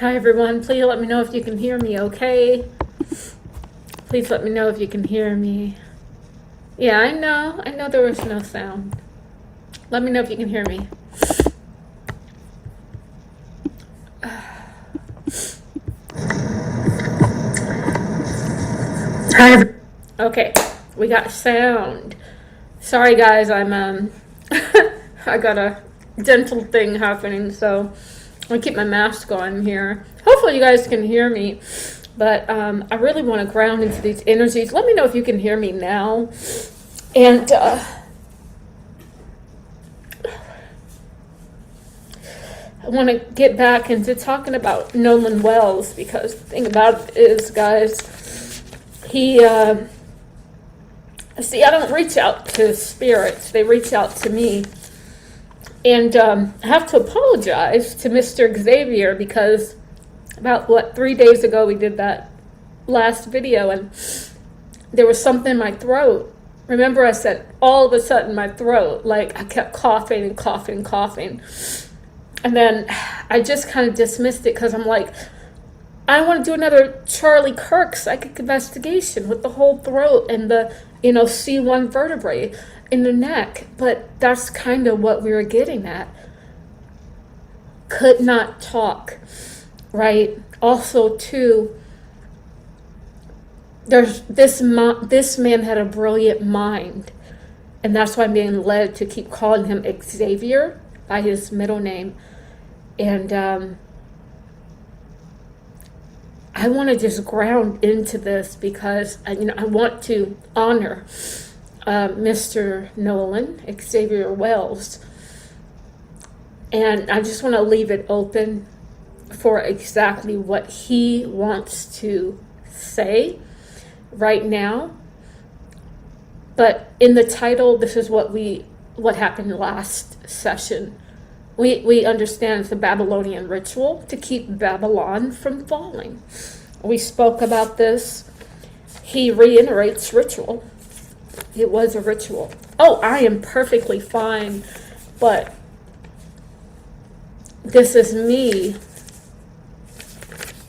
Hi everyone, please let me know if you can hear me okay. Please let me know if you can hear me. Yeah, I know there was no sound. Let me know if you can hear me. Hi. Okay, we got sound. Sorry guys, I'm I got a dental thing happening, so I'm gonna keep my mask on here. Hopefully you guys can hear me. But I really want to ground into these energies. Let me know if you can hear me now. And I want to get back into talking about Nolan Wells, because the thing about it is, guys, he, see, I don't reach out to spirits. They reach out to me. And I have to apologize to Mr. Xavier, because about 3 days ago we did that last video and there was something in my throat. Remember I said all of a sudden my throat, like I kept coughing and coughing and coughing. And then I just kind of dismissed it because I'm like, I don't want to do another Charlie Kirk psychic investigation with the whole throat and the, C1 vertebrae in the neck. But that's kind of what we were getting at. Could not talk. Right. Also, too, there's this man had a brilliant mind, and that's why I'm being led to keep calling him Xavier by his middle name. And I want to just ground into this because I want to honor Mr. Nolan, Xavier Wells, and I just want to leave it open for exactly what he wants to say right now. But in the title, this is what happened last session. We understand it's a Babylonian ritual to keep Babylon from falling. We spoke about this. He reiterates ritual. It was a ritual. Oh, I am perfectly fine, but this is me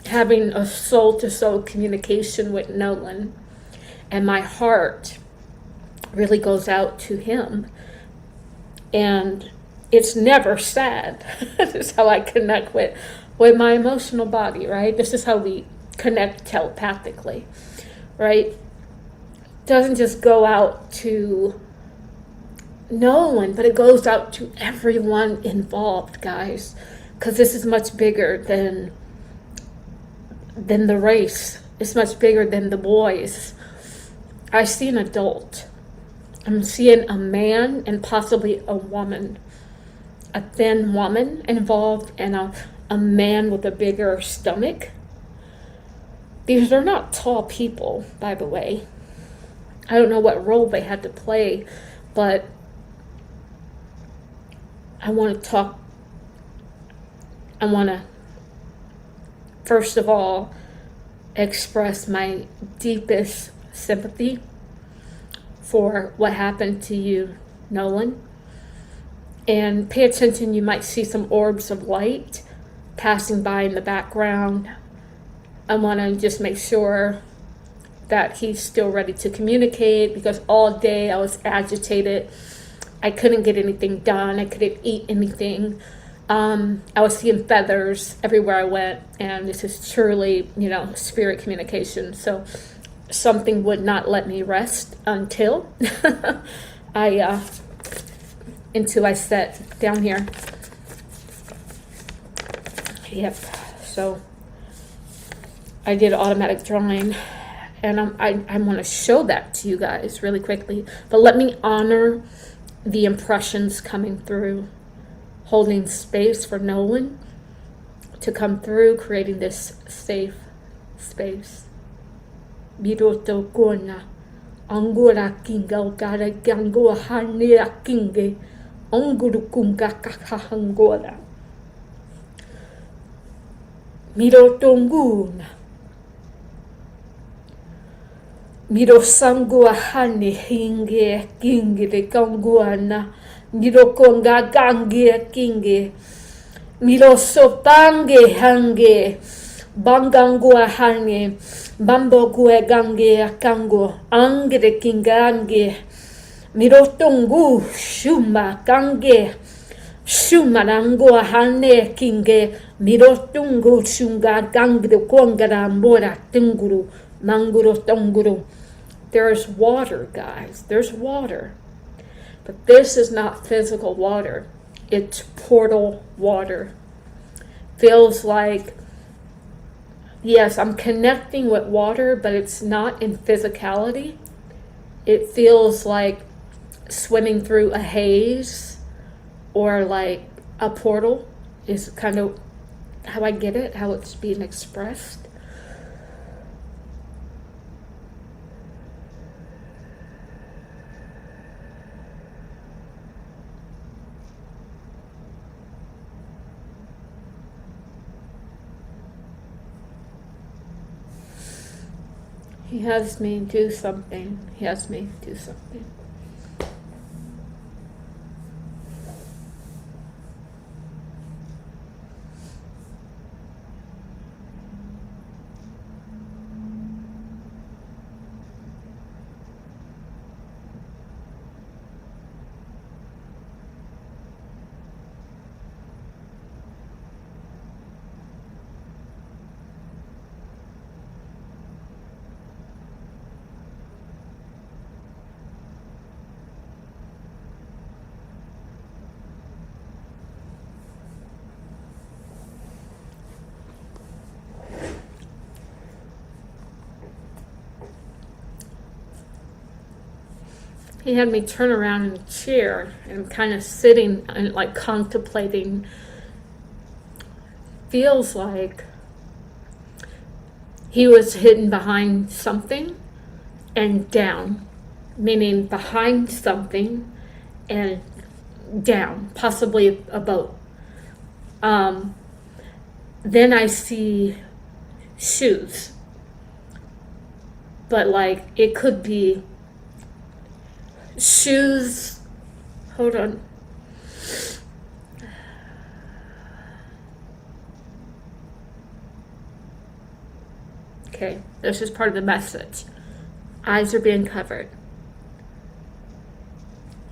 having a soul-to-soul communication with Nolan, and my heart really goes out to him, and it's never sad. This is how I connect with my emotional body, right? This is how we connect telepathically, right? It doesn't just go out to Nolan, but it goes out to everyone involved, guys, because this is much bigger than the race. It's much bigger than the boys. I see an adult. I'm seeing a man and possibly a woman. A thin woman involved and a man with a bigger stomach. These are not tall people, by the way. I don't know what role they had to play, but I want to first of all express my deepest sympathy for what happened to you, Nolan. And pay attention, you might see some orbs of light passing by in the background. I want to just make sure that he's still ready to communicate, because all day I was agitated. I couldn't get anything done. I couldn't eat anything. I was seeing feathers everywhere I went, and this is truly, spirit communication. So something would not let me rest until I sat down here. Yep. So I did automatic drawing, and I want to show that to you guys really quickly. But let me honor the impressions coming through, holding space for Nolan to come through, creating this safe space. Biroto kona angora kinga utara gangoa hanea kinge onguru kunga kakahangora mirotonguna miro sangua hane hinge kinge de kanguana miro konga gange kinge Mirosopange hange. Bangangua hange. Bambogue gange akango. Angre kingange. Mirotungu shuma gange. Shumarango hane kinge. Mirotungu shunga gangre kongara mora tunguru. Manguro tunguru. There's water, guys. There's water. But this is not physical water. It's portal water. Feels like, yes, I'm connecting with water, but it's not in physicality. It feels like swimming through a haze or like a portal is kind of how I get it, how it's being expressed. He has me do something. He has me do something. He had me turn around in a chair and kind of sitting and like contemplating. Feels like he was hidden behind something and down, meaning behind something and down, possibly a boat. Then I see shoes, but like it could be shoes. Hold on. Okay, this is part of the message. Eyes are being covered.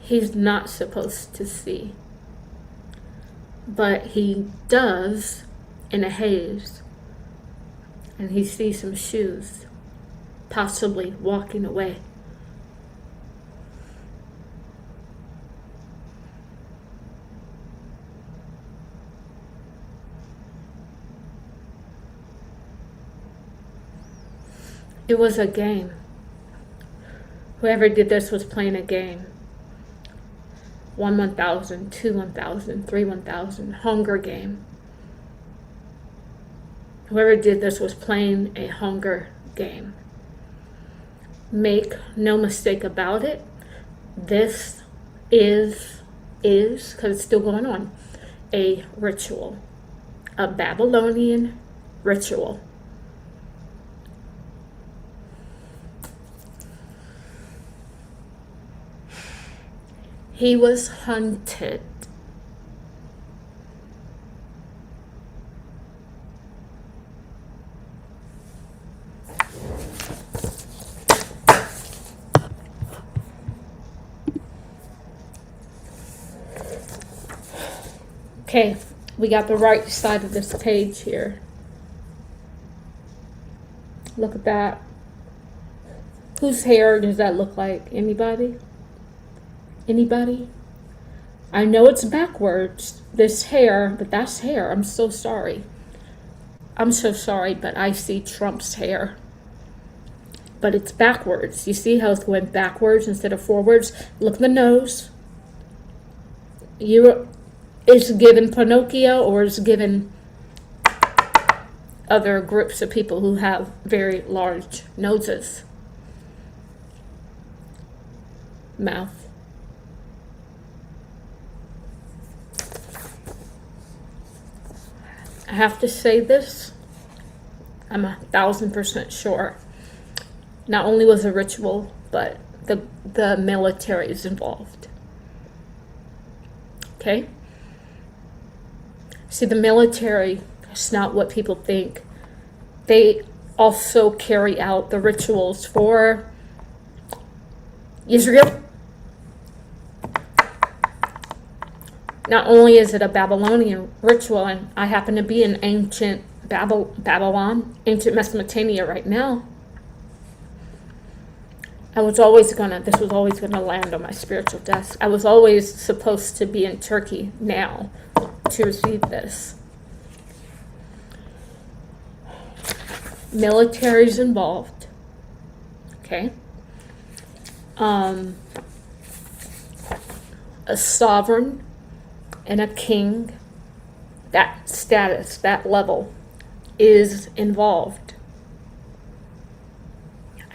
He's not supposed to see, but he does in a haze, and he sees some shoes, possibly walking away. It was a game. Whoever did this was playing a game. 1 1,000, 2 1,000, 3 1,000, Hunger Game. Whoever did this was playing a Hunger Game. Make no mistake about it. This is, because it's still going on, a ritual. A Babylonian ritual. He was hunted. Okay, we got the right side of this page here. Look at that. Whose hair does that look like? Anybody? Anybody? I know it's backwards, this hair, but that's hair. I'm so sorry. I'm so sorry, but I see Trump's hair. But it's backwards. You see how it's going backwards instead of forwards? Look at the nose. It's given Pinocchio, or it's given other groups of people who have very large noses. Mouth. I have to say this, I'm 1,000% sure. Not only was a ritual, but the military is involved. Okay? See, the military is not what people think. They also carry out the rituals for Israel. Not only is it a Babylonian ritual, and I happen to be in ancient Babylon, ancient Mesopotamia right now. This was always gonna land on my spiritual desk. I was always supposed to be in Turkey now to receive this. Military's involved. Okay. A sovereign and a king, that status, that level is involved.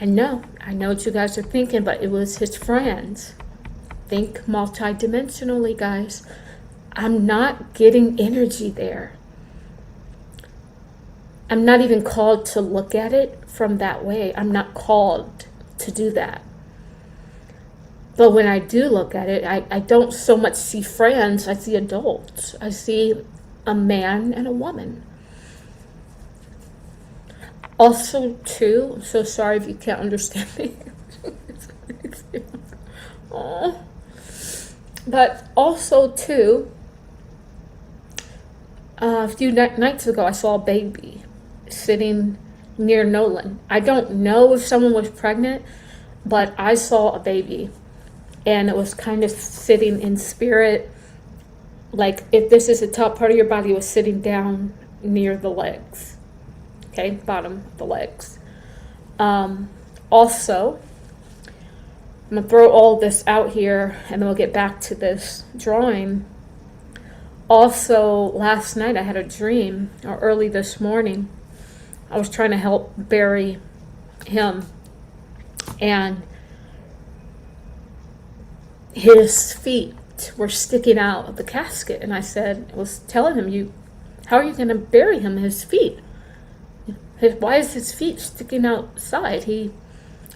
I know what you guys are thinking, but it was his friends. Think multidimensionally, guys. I'm not getting energy there. I'm not even called to look at it from that way. I'm not called to do that. But when I do look at it, I don't so much see friends, I see adults. I see a man and a woman. Also, too, I'm so sorry if you can't understand me. Oh. But also, too, a few nights ago, I saw a baby sitting near Nolan. I don't know if someone was pregnant, but I saw a baby. And it was kind of sitting in spirit. Like if this is the top part of your body, it was sitting down near the legs. Okay, bottom of the legs. Also, I'm going to throw all this out here and then we'll get back to this drawing. Also, last night I had a dream, or early this morning. I was trying to help bury him. And his feet were sticking out of the casket. And I was telling him, how are you going to bury him? His feet. Why is his feet sticking outside?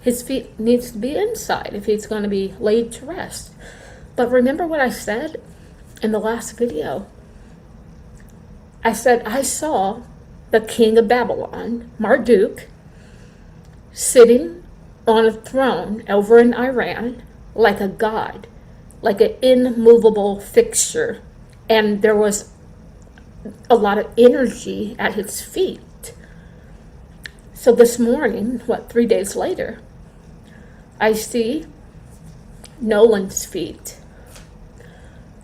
His feet needs to be inside if he's going to be laid to rest. But remember what I said in the last video? I said I saw the king of Babylon, Marduk, sitting on a throne over in Iran like a god, like an immovable fixture. And there was a lot of energy at his feet. So this morning, 3 days later, I see Nolan's feet.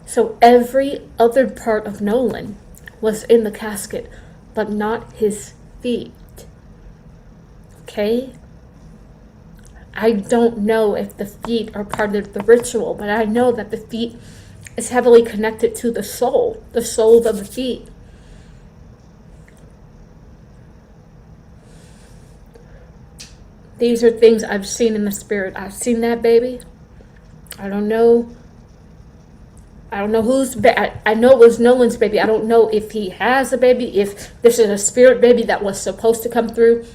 So every other part of Nolan was in the casket, but not his feet. Okay? I don't know if the feet are part of the ritual, but I know that the feet is heavily connected to the soul of the feet. These are things I've seen in the spirit. I've seen that baby. I don't know whose I know it was Nolan's baby. I don't know if he has a baby, if this is a spirit baby that was supposed to come through,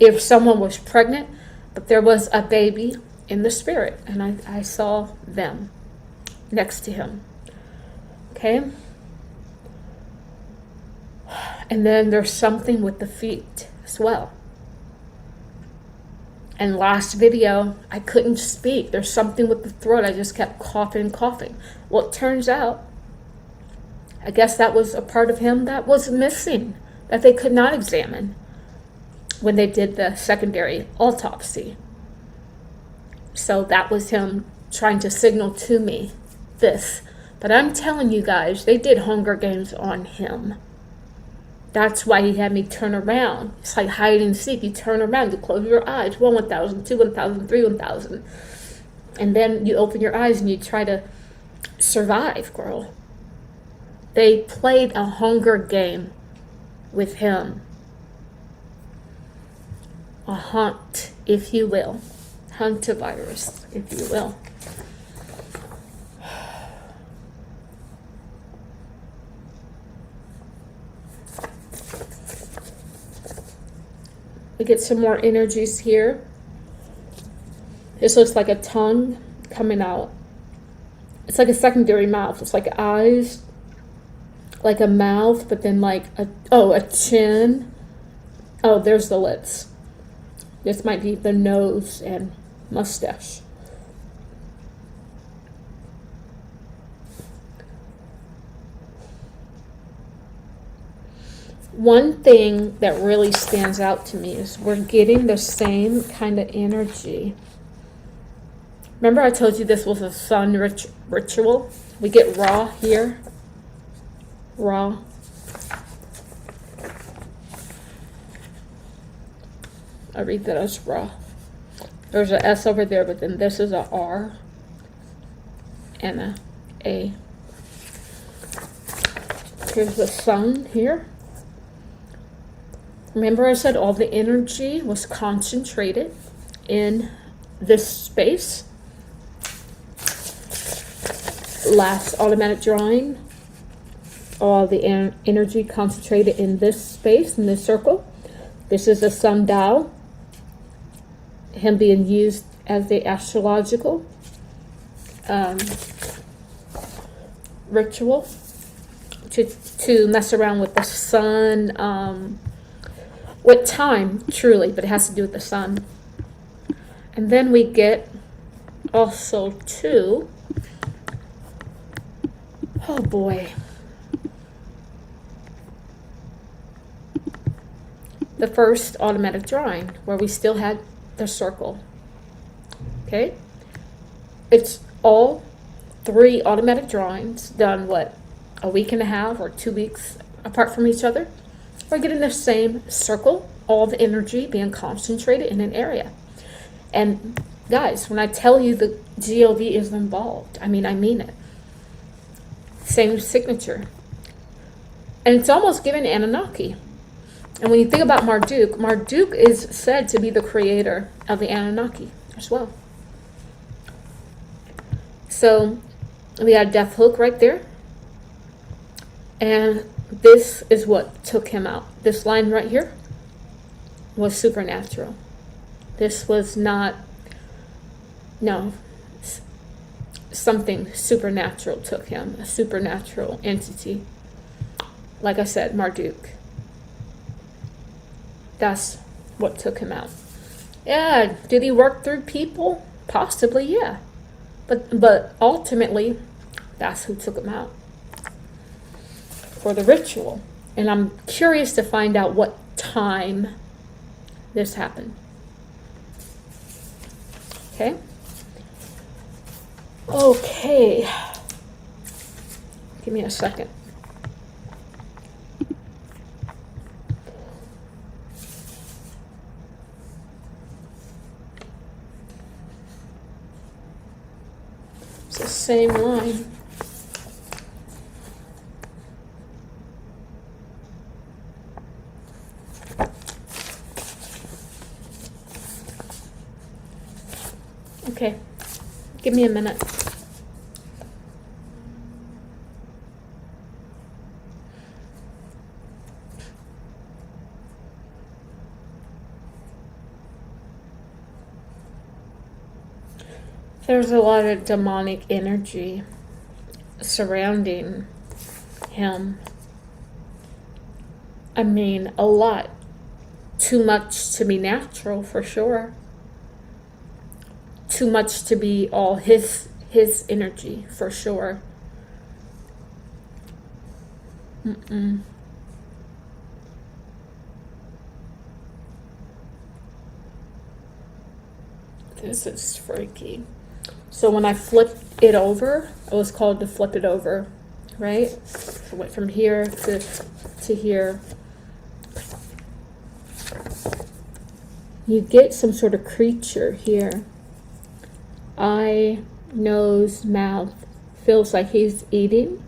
if someone was pregnant, but there was a baby in the spirit, and I saw them next to him. Okay? And then there's something with the feet as well. And last video, I couldn't speak. There's something with the throat. I just kept coughing. Well, it turns out, I guess that was a part of him that was missing, that they could not examine when they did the secondary autopsy. So that was him trying to signal to me this. But I'm telling you guys, they did Hunger Games on him. That's why he had me turn around. It's like hide and seek. You turn around, you close your eyes. 1, 1,000, 2, 1,000, 3, 1,000. And then you open your eyes and you try to survive, girl. They played a Hunger Game with him. A hunt, if you will. Huntavirus, if you will. We get some more energies here. This looks like a tongue coming out. It's like a secondary mouth. It's like eyes like a mouth, but then like a chin. Oh, there's the lips. This might be the nose and mustache. One thing that really stands out to me is we're getting the same kind of energy. Remember I told you this was a sun ritual? We get Ra here. Ra. I read that as Ra. There's an S over there, but then this is a R and a A. Here's the sun here. Remember I said all the energy was concentrated in this space? Last automatic drawing, all the energy concentrated in this space, in this circle. This is a sundial, him being used as the astrological ritual to mess around with the sun, with time, truly, but it has to do with the sun. And then we get also two, oh boy, the first automatic drawing where we still had the circle. Okay, it's all three automatic drawings done what, a week and a half or 2 weeks apart from each other. We're getting the same circle, all the energy being concentrated in an area. And guys, when I tell you the GOD is involved, I mean it. Same signature. And it's almost given Anunnaki. And when you think about Marduk, Marduk is said to be the creator of the Anunnaki as well. So we had Death Hook right there. And this is what took him out. This line right here was supernatural. This was not, no, something supernatural took him, a supernatural entity. Like I said, Marduk. That's what took him out. Yeah, did he work through people? Possibly, yeah. But ultimately, that's who took him out for the ritual. And I'm curious to find out what time this happened. Okay. Okay. Give me a second. It's the same line. Okay, give me a minute. There's a lot of demonic energy surrounding him. I mean, a lot. Too much to be natural, for sure. Too much to be all his energy, for sure. This is freaky. So when I flipped it over, it was called to flip it over, right? So I went from here to here. You get some sort of creature here. Eye, nose, mouth. Feels like he's eating.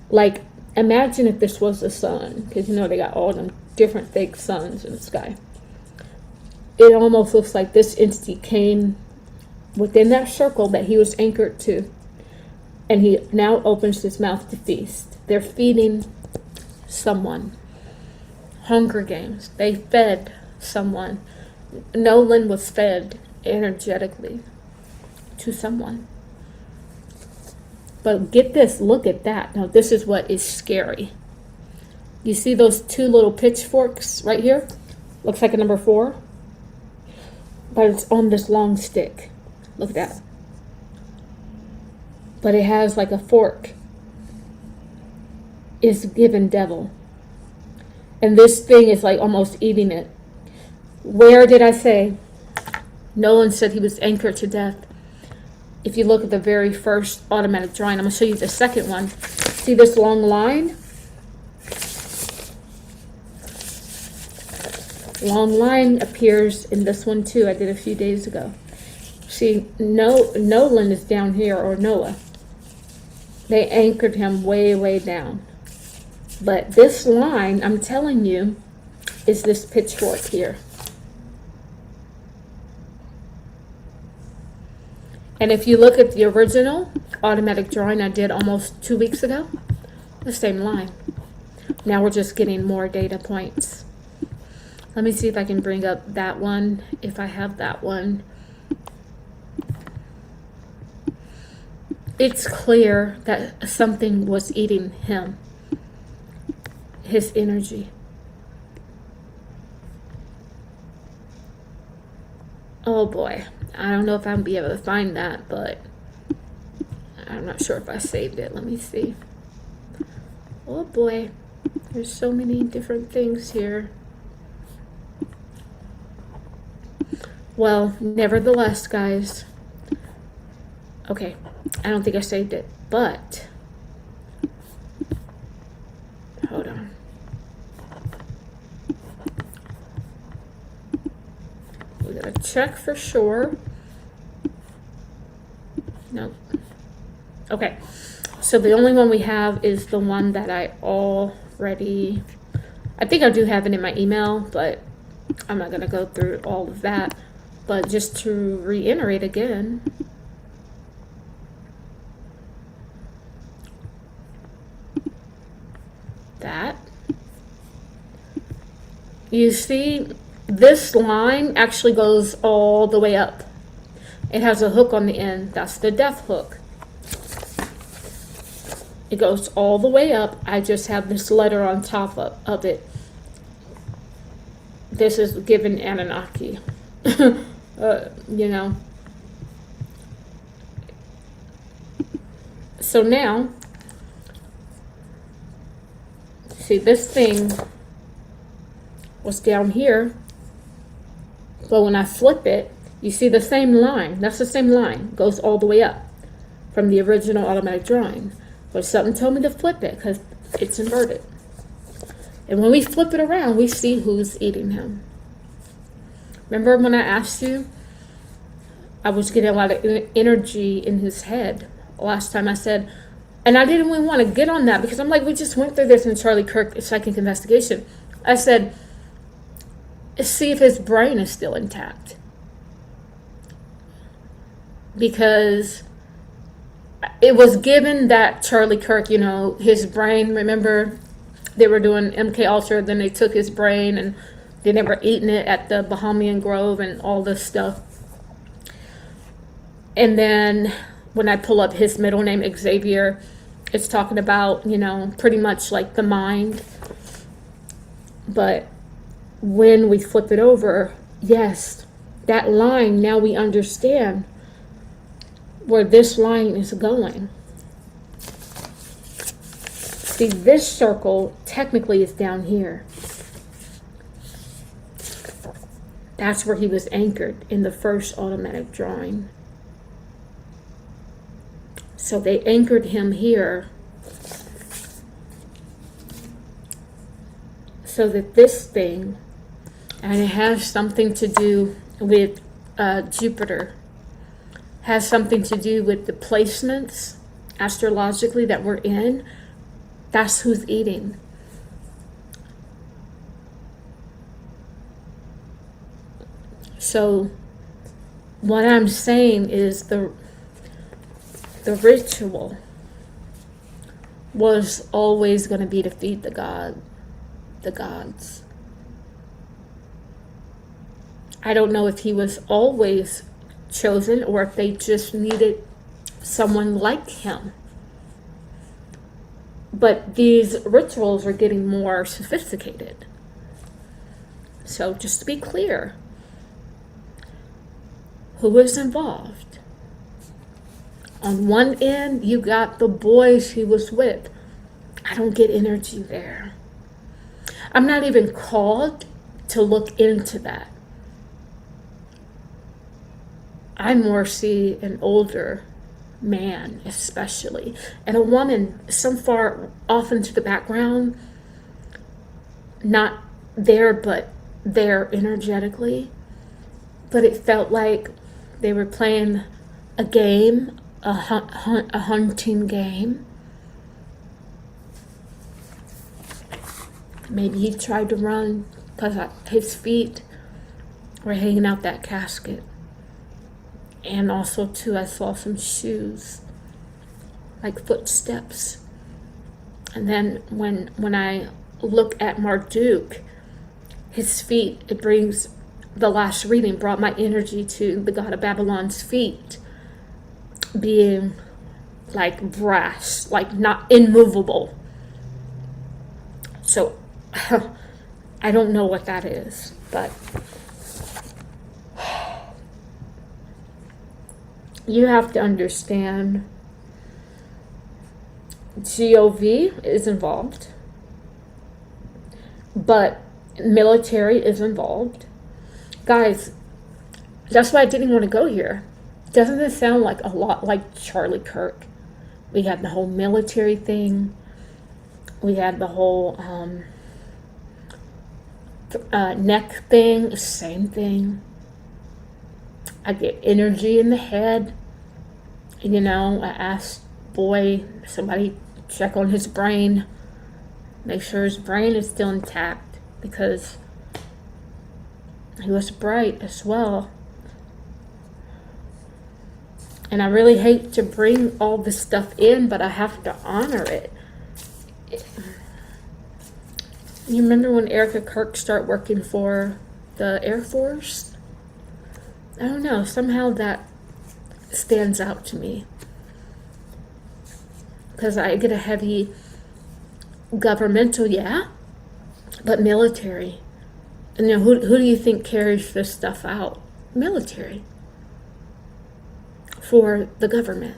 Like, imagine if this was the sun, because you know they got all them different fake suns in the sky. It almost looks like this entity came within that circle that he was anchored to, and he now opens his mouth to feast. They're feeding someone. Hunger Games. They fed someone. Nolan was fed energetically to someone. But get this, look at that. Now this is what is scary. You see those two little pitchforks right here? Looks like a number 4. But it's on this long stick. Look at that. But it has like a fork. It's given devil. And this thing is like almost eating it. Where did I say? Nolan said he was anchored to death. If you look at the very first automatic drawing, I'm going to show you the second one. See this long line? Long line appears in this one too. I did a few days ago. See, Nolan is down here, or Noah. They anchored him way, way down. But this line, I'm telling you, is this pitchfork here. And if you look at the original automatic drawing I did almost 2 weeks ago, the same line. Now we're just getting more data points. Let me see if I can bring up that one, if I have that one. It's clear that something was eating him, his energy. Oh boy, I don't know if I'll be able to find that, but I'm not sure if I saved it. Let me see. Oh boy, there's so many different things here. Well, nevertheless, guys. Okay, I don't think I saved it, but hold on. We gotta check for sure. No. Okay, so the only one we have is the one that I already, I think I do have it in my email, but I'm not gonna go through all of that. But just to reiterate again, that you see this line actually goes all the way up. It has a hook on the end. That's the death hook. It goes all the way up. I just have this letter on top of it. This is given Anunnaki. You know. So now, see, this thing was down here, but when I flip it, you see the same line. That's the same line. Goes all the way up from the original automatic drawing. But something told me to flip it because it's inverted. And when we flip it around, we see who's eating him. Remember when I asked you? I was getting a lot of energy in his head. Last time I said, and I didn't even want to get on that because I'm like, we just went through this in Charlie Kirk Psychic Investigation. I said, see if his brain is still intact. Because it was given that Charlie Kirk, you know, his brain, remember, they were doing MK Ultra, then they took his brain and they were eating it at the Bahamian Grove and all this stuff. And then when I pull up his middle name, Xavier, it's talking about, you know, pretty much like the mind. But when we flip it over, yes, that line, now we understand where this line is going. See, this circle technically is down here. That's where he was anchored in the first automatic drawing. So they anchored him here so that this thing, and it has something to do with Jupiter, has something to do with the placements astrologically that we're in. That's who's eating. So what I'm saying is the ritual was always going to be to feed the gods. I don't know if he was always chosen or if they just needed someone like him But these rituals are getting more sophisticated. So just to be clear, who is involved? On one end, you got the boys he was with. I don't get energy there. I'm not even called to look into that. I more see an older man, especially, and a woman some far off into the background, not there, but there energetically. But it felt like they were playing a game, a hunting game. Maybe he tried to run because his feet were hanging out that casket. And also, too, I saw some shoes, like footsteps. And then when I look at Marduk, his feet, it brings, the last reading brought my energy to the god of Babylon's feet being like brass, like not immovable. So I don't know what that is, but you have to understand GOV is involved, but military is involved. Guys, that's why I didn't want to go here. Doesn't it sound like a lot like Charlie Kirk? We had the whole military thing. We had the whole neck thing, same thing. I get energy in the head. You know, I asked somebody check on his brain, make sure his brain is still intact, because he was bright as well. And I really hate to bring all this stuff in, but I have to honor it. You remember when Erica Kirk started working for the Air Force? I don't know, somehow that stands out to me. Because I get a heavy governmental, yeah, but military. And you know, who do you think carries this stuff out? Military. For the government.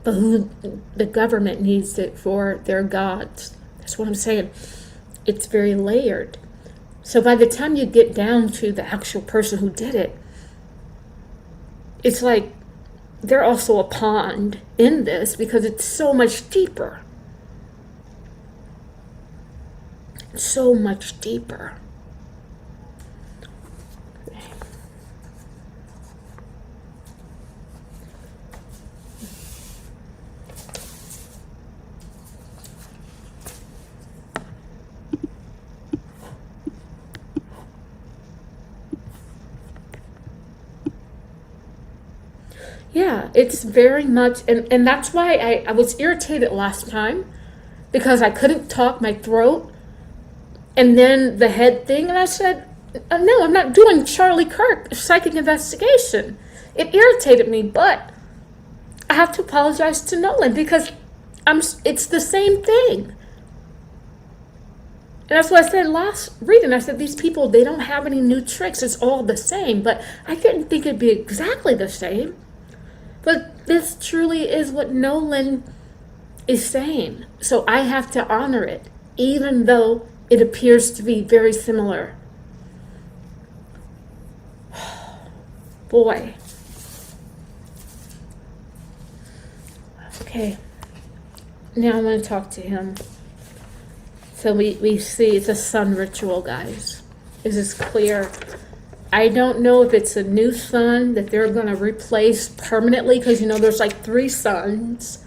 But who the government needs it for their gods. That's what I'm saying. It's very layered. So by the time you get down to the actual person who did it, it's like they're also a pawn in this, because it's so much deeper. So much deeper. Yeah, it's very much, and that's why I was irritated last time, because I couldn't talk, my throat, and then the head thing, and I said, no, I'm not doing Charlie Kirk, psychic investigation. It irritated me, but I have to apologize to Nolan, because it's the same thing. And that's what I said last reading. I said, these people, they don't have any new tricks. It's all the same. But I didn't think it'd be exactly the same. But this truly is what Nolan is saying. So I have to honor it, even though it appears to be very similar. Boy. Okay. Now I'm going to talk to him. So we see it's a sun ritual, guys. This is clear. I don't know if it's a new sun that they're going to replace permanently, because, you know, there's like 3 suns.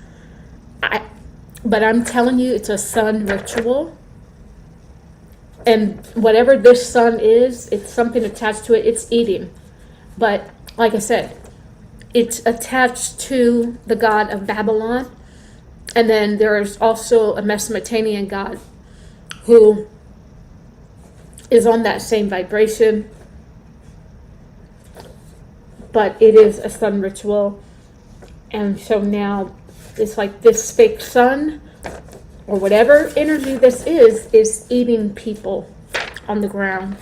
But I'm telling you, it's a sun ritual. And whatever this sun is, it's something attached to it. It's eating. But like I said, it's attached to the god of Babylon. And then there is also a Mesopotamian god who is on that same vibration. But it is a sun ritual. And so now It's like this fake sun, or whatever energy this is eating people on the ground.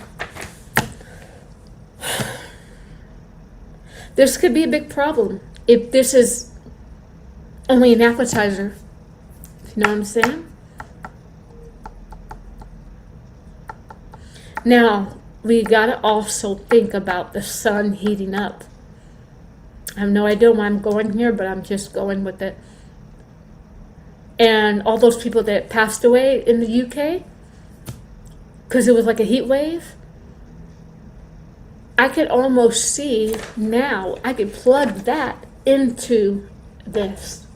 This could be a big problem if this is only an appetizer. You know what I'm saying? Now, we gotta also think about the sun heating up. I have no idea why I'm going here, but I'm just going with it. And all those people that passed away in the UK, because it was like a heat wave, I could almost see now, I could plug that into this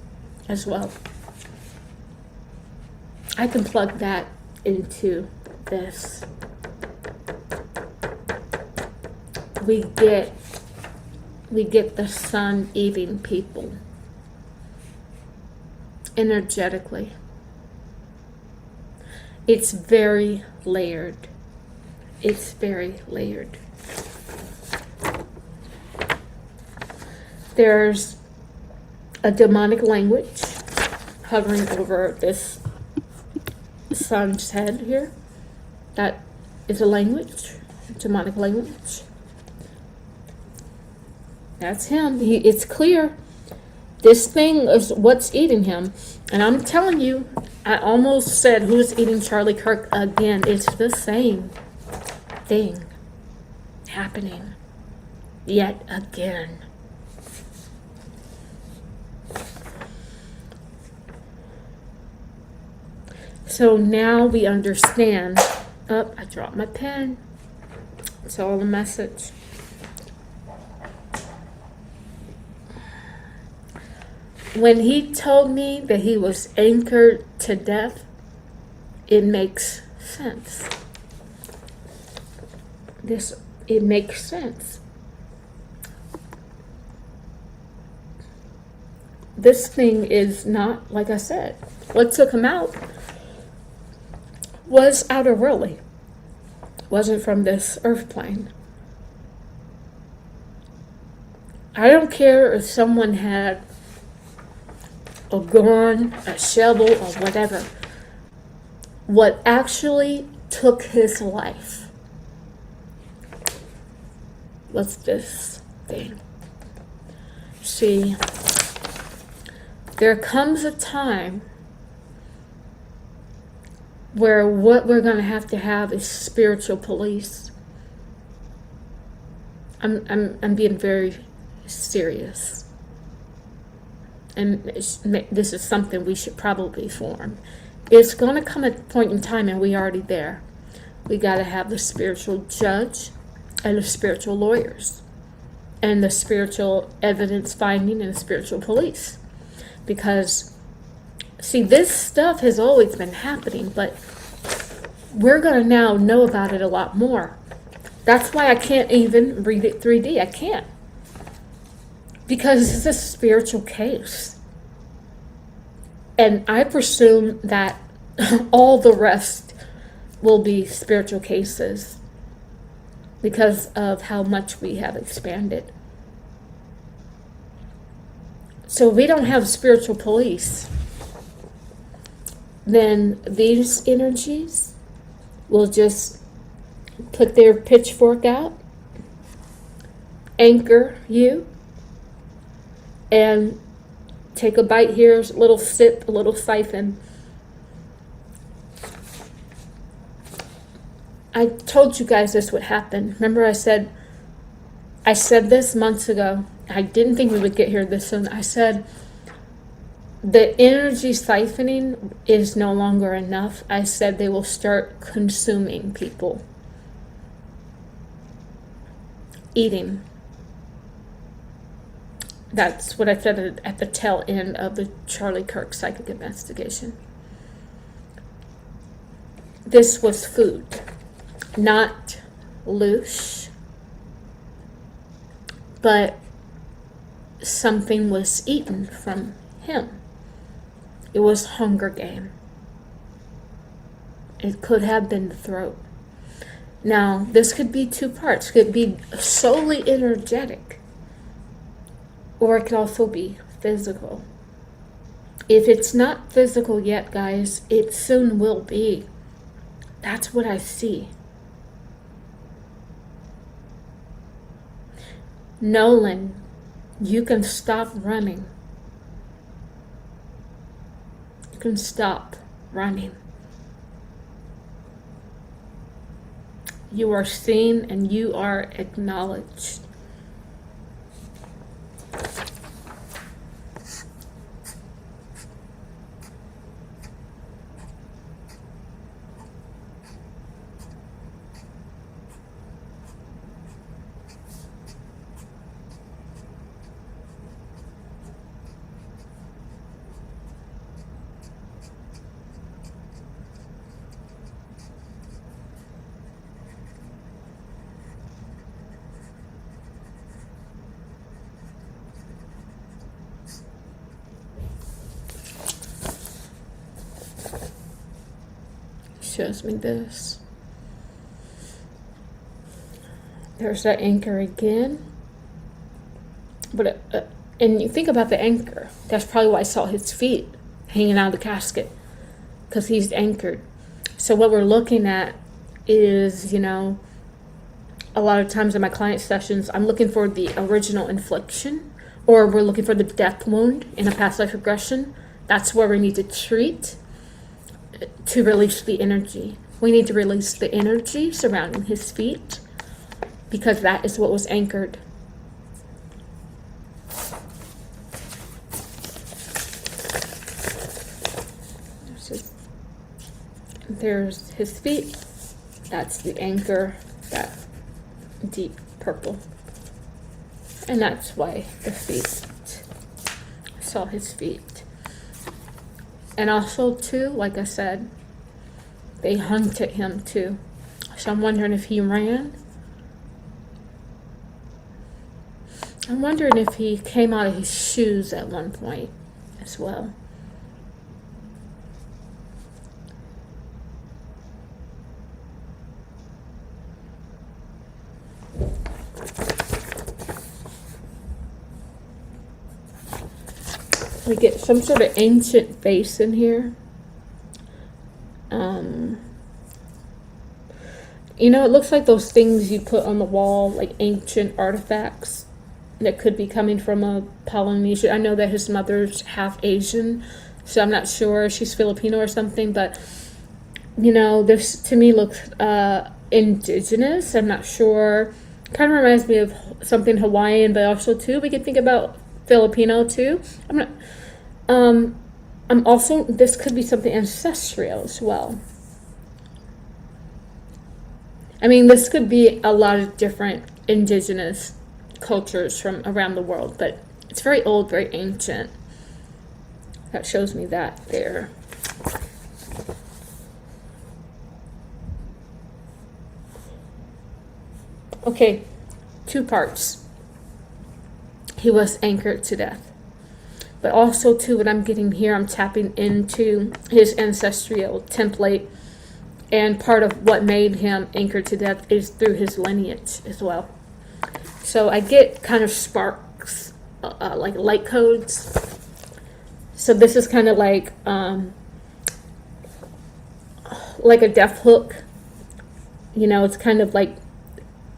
as well. I can plug that into this. We get the sun eating people energetically. It's very layered. It's very layered. There's a demonic language hovering over this sun's head here. That is a language, demonic language. That's him. It's clear. This thing is what's eating him. And I'm telling you, I almost said who's eating Charlie Kirk again. It's the same thing happening yet again. So now we understand. Oh, I dropped my pen. It's all a message. When he told me that he was anchored to death, it makes sense. It makes sense. This thing is not, like I said, what took him out was outerworldly. Wasn't from this earth plane. I don't care if someone had a gun, a shovel, or whatever. What actually took his life was this thing. See, there comes a time where what we're going to have is spiritual police. I'm being very serious. And this is something we should probably form. It's going to come at a point in time, and we're already there. We got to have the spiritual judge and the spiritual lawyers and the spiritual evidence finding and the spiritual police. Because, see, this stuff has always been happening, but we're going to now know about it a lot more. That's why I can't even read it 3D. I can't. Because it's a spiritual case. And I presume that all the rest will be spiritual cases because of how much we have expanded. So we don't have spiritual police. Then these energies will just put their pitchfork out, anchor you, and take a bite here, a little sip, a little siphon. I told you guys this would happen. Remember I said this months ago. I didn't think we would get here this soon. I said the energy siphoning is no longer enough. I said they will start consuming people. Eating. That's what I said at the tail end of the Charlie Kirk psychic investigation. This was food, not loose, but something was eaten from him. It was Hunger Game. It could have been the throat. Now, this could be two parts. It could be solely energetic, or it could also be physical. If it's not physical yet, guys, it soon will be. That's what I see. Nolan, you can stop running. You can stop running. You are seen and you are acknowledged. Shows me this. There's that anchor again. But and you think about the anchor. That's probably why I saw his feet hanging out of the casket, because he's anchored. So what we're looking at is, you know, a lot of times in my client sessions, I'm looking for the original infliction, or we're looking for the death wound in a past life regression. That's where we need to treat to release the energy. We need to release the energy surrounding his feet, because that is what was anchored. There's his feet. That's the anchor, that deep purple. And that's why the feet. I saw his feet. And also, too, like I said, they hunted him, too. So I'm wondering if he ran. I'm wondering if he came out of his shoes at one point as well. We get some sort of ancient face in here. You know, it looks like those things you put on the wall, like ancient artifacts that could be coming from a Polynesia. I know that his mother's half Asian, so I'm not sure. She's Filipino or something, but, you know, this to me looks indigenous. I'm not sure. Kind of reminds me of something Hawaiian, but also, too, we could think about Filipino, too. I'm also, this could be something ancestral as well. I mean, this could be a lot of different indigenous cultures from around the world, but it's very old, very ancient. That shows me that there. Okay, 2 parts. He was anchored to death. But also, too, what I'm getting here, I'm tapping into his ancestral template. And part of what made him anchored to death is through his lineage as well. So I get kind of sparks, like light codes. So this is kind of like a death hook. You know, it's kind of like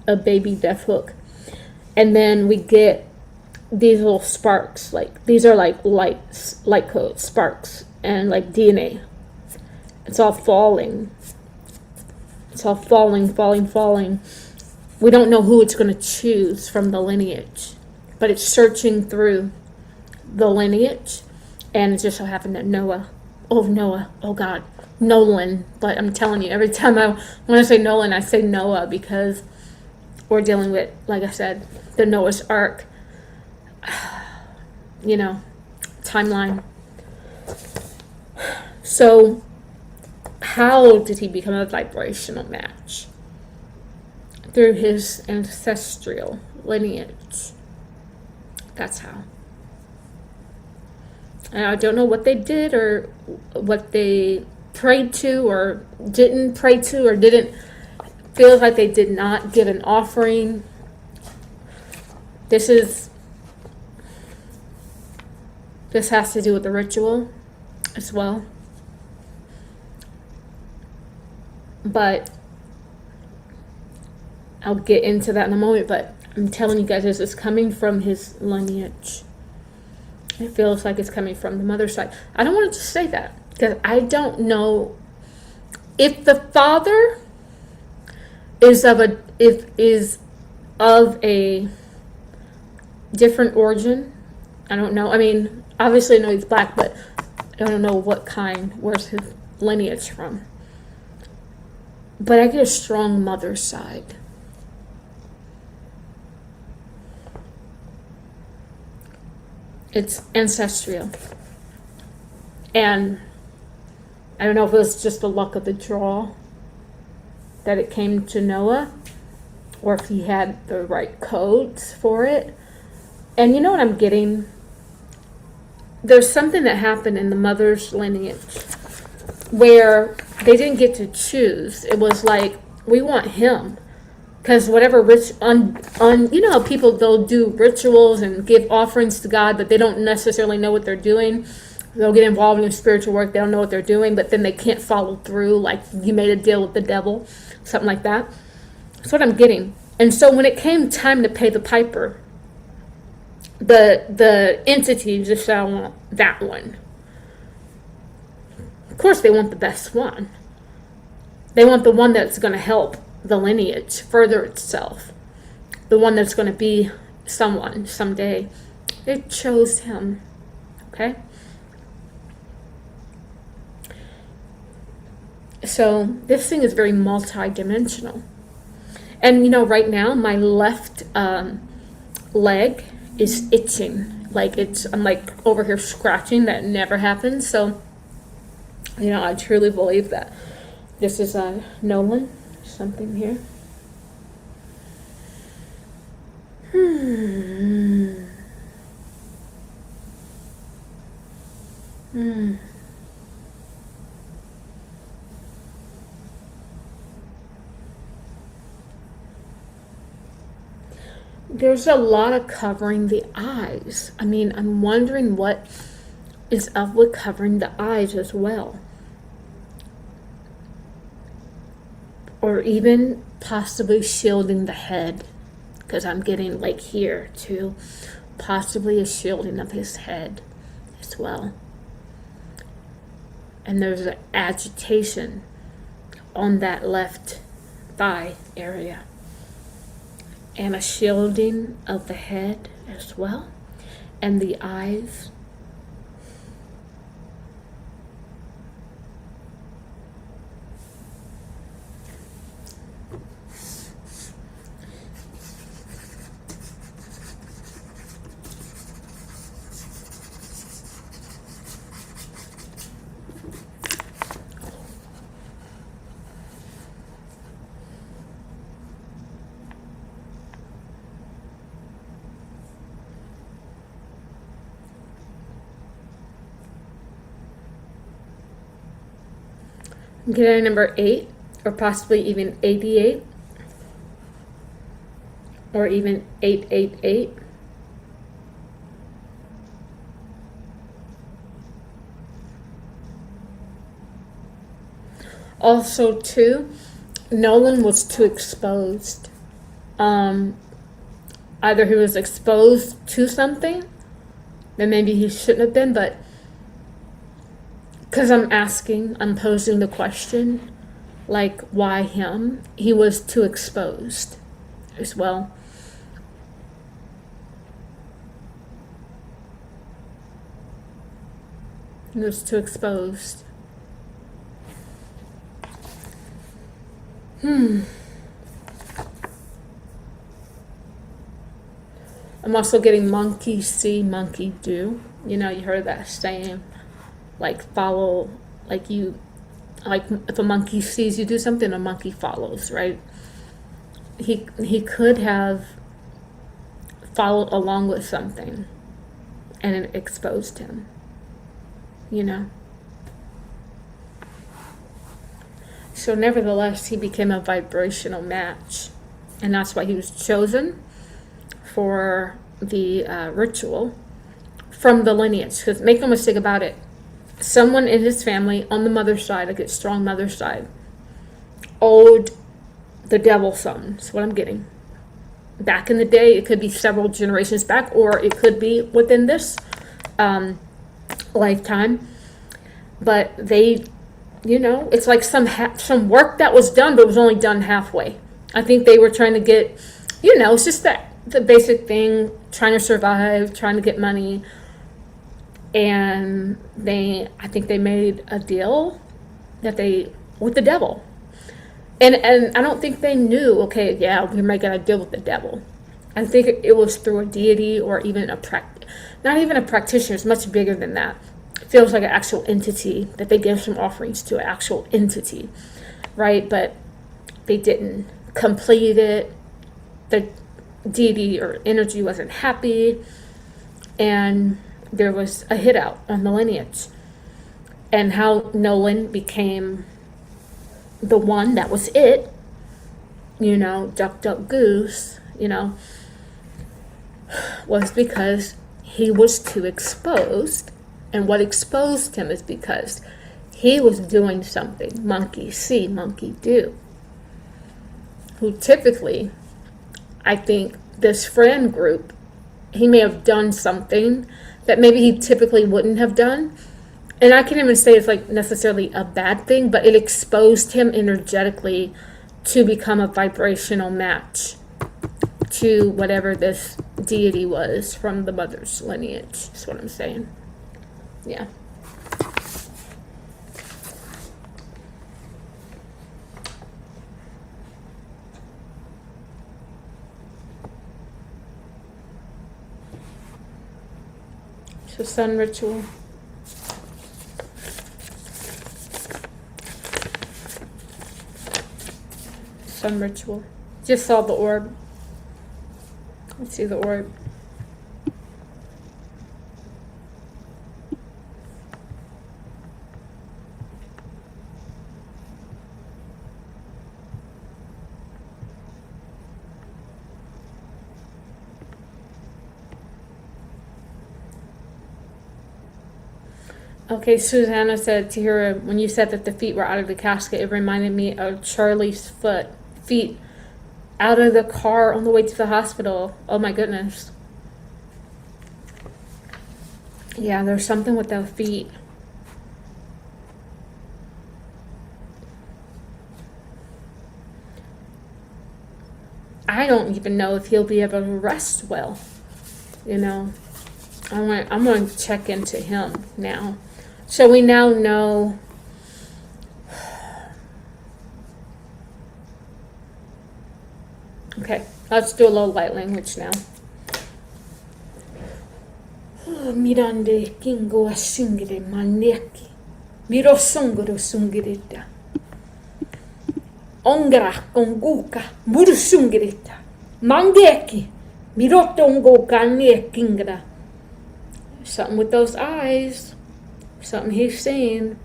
a baby death hook. And then we get these little sparks, like these are like light codes, sparks, and like DNA. It's all falling. It's all falling. We don't know who it's going to choose from the lineage, but it's searching through the lineage, and it just so happened that Nolan, but I'm telling you, every time when I say Nolan, I say Noah, because we're dealing with, like I said, the Noah's Ark, you know, timeline. So how did he become a vibrational match? Through his ancestral lineage. That's how. And I don't know what they did, or what they prayed to or didn't pray to, or didn't feel like they did not give an offering. This has to do with the ritual. as well. But I'll get into that in a moment. But I'm telling you guys, this is coming from his lineage. It feels like it's coming from the mother's side. I don't want to just say that, because I don't know if the father is of a different origin. I don't know. I mean, obviously I know he's black, but I don't know what kind, where's his lineage from. But I get a strong mother's side. It's ancestral. And I don't know if it was just the luck of the draw that it came to Noah, or if he had the right codes for it. And you know what I'm getting? There's something that happened in the mother's lineage where they didn't get to choose. It was like, we want him. Because whatever you know how people, they'll do rituals and give offerings to God, but they don't necessarily know what they're doing. They'll get involved in spiritual work, they don't know what they're doing, but then they can't follow through, like you made a deal with the devil, something like that. That's what I'm getting. And so when it came time to pay the piper, the entity just said, I want that one. Of course they want the best one. They want the one that's going to help the lineage further itself, the one that's going to be someone someday. They chose him. Okay, so this thing is very multi-dimensional. And you know, right now my left leg is itching, like I'm like over here scratching. That never happens. So you know, I truly believe that this is Nolan. Something here. There's a lot of covering the eyes. I mean, I'm wondering what is up with covering the eyes as well. Or even possibly shielding the head, because I'm getting like here too, possibly a shielding of his head as well. And there's an agitation on that left thigh area, and a shielding of the head as well, and the eyes. I'm getting number 8, or possibly even 88, or even 888. Also, too, Nolan was too exposed. Either he was exposed to something that maybe he shouldn't have been, but because I'm posing the question, like, why him? He was too exposed as well. He was too exposed. I'm also getting monkey see, monkey do. You know, you heard that saying, like follow, like if a monkey sees you do something, a monkey follows, right? He could have followed along with something and it exposed him, you know? So nevertheless, he became a vibrational match, and that's why he was chosen for the ritual from the lineage. Because make no mistake about it, someone in his family on the mother's side, like a strong mother's side, owed the devil something. That's what I'm getting. Back in the day, it could be several generations back, or it could be within this lifetime. But they, it's like some work that was done, but it was only done halfway. I think they were trying to get, it's just the basic thing, trying to survive, trying to get money. And I think they made a deal with the devil. And I don't think they knew, okay, yeah, we might get a deal with the devil. I think it was through a deity, or even not even a practitioner. It's much bigger than that. It feels like an actual entity that they give some offerings to, an actual entity, right? But they didn't complete it. The deity or energy wasn't happy, and there was a hit out on the lineage. And how Nolan became the one that was it, duck, duck, goose, was because he was too exposed. And what exposed him is because he was doing something monkey see, monkey do. Who typically, I think this friend group, he may have done something that maybe he typically wouldn't have done. And I can't even say it's like necessarily a bad thing, but it exposed him energetically to become a vibrational match to whatever this deity was from the mother's lineage. That's what I'm saying. Yeah. So sun ritual. Sun ritual. Just saw the orb. Let's see the orb. Okay, Susanna said, Tahira, when you said that the feet were out of the casket, it reminded me of Charlie's feet out of the car on the way to the hospital. Oh my goodness. Yeah, there's something with the feet. I don't even know if he'll be able to rest well. I'm going to check into him now. So we now know. Okay, let's do a little light language now. Mirande kingo asingire maneki. Miro songoro sungirita. Ongra konguka muru sungirita. Mangeki. Miro tongo kane kingra. Something with those eyes. Something he's seen.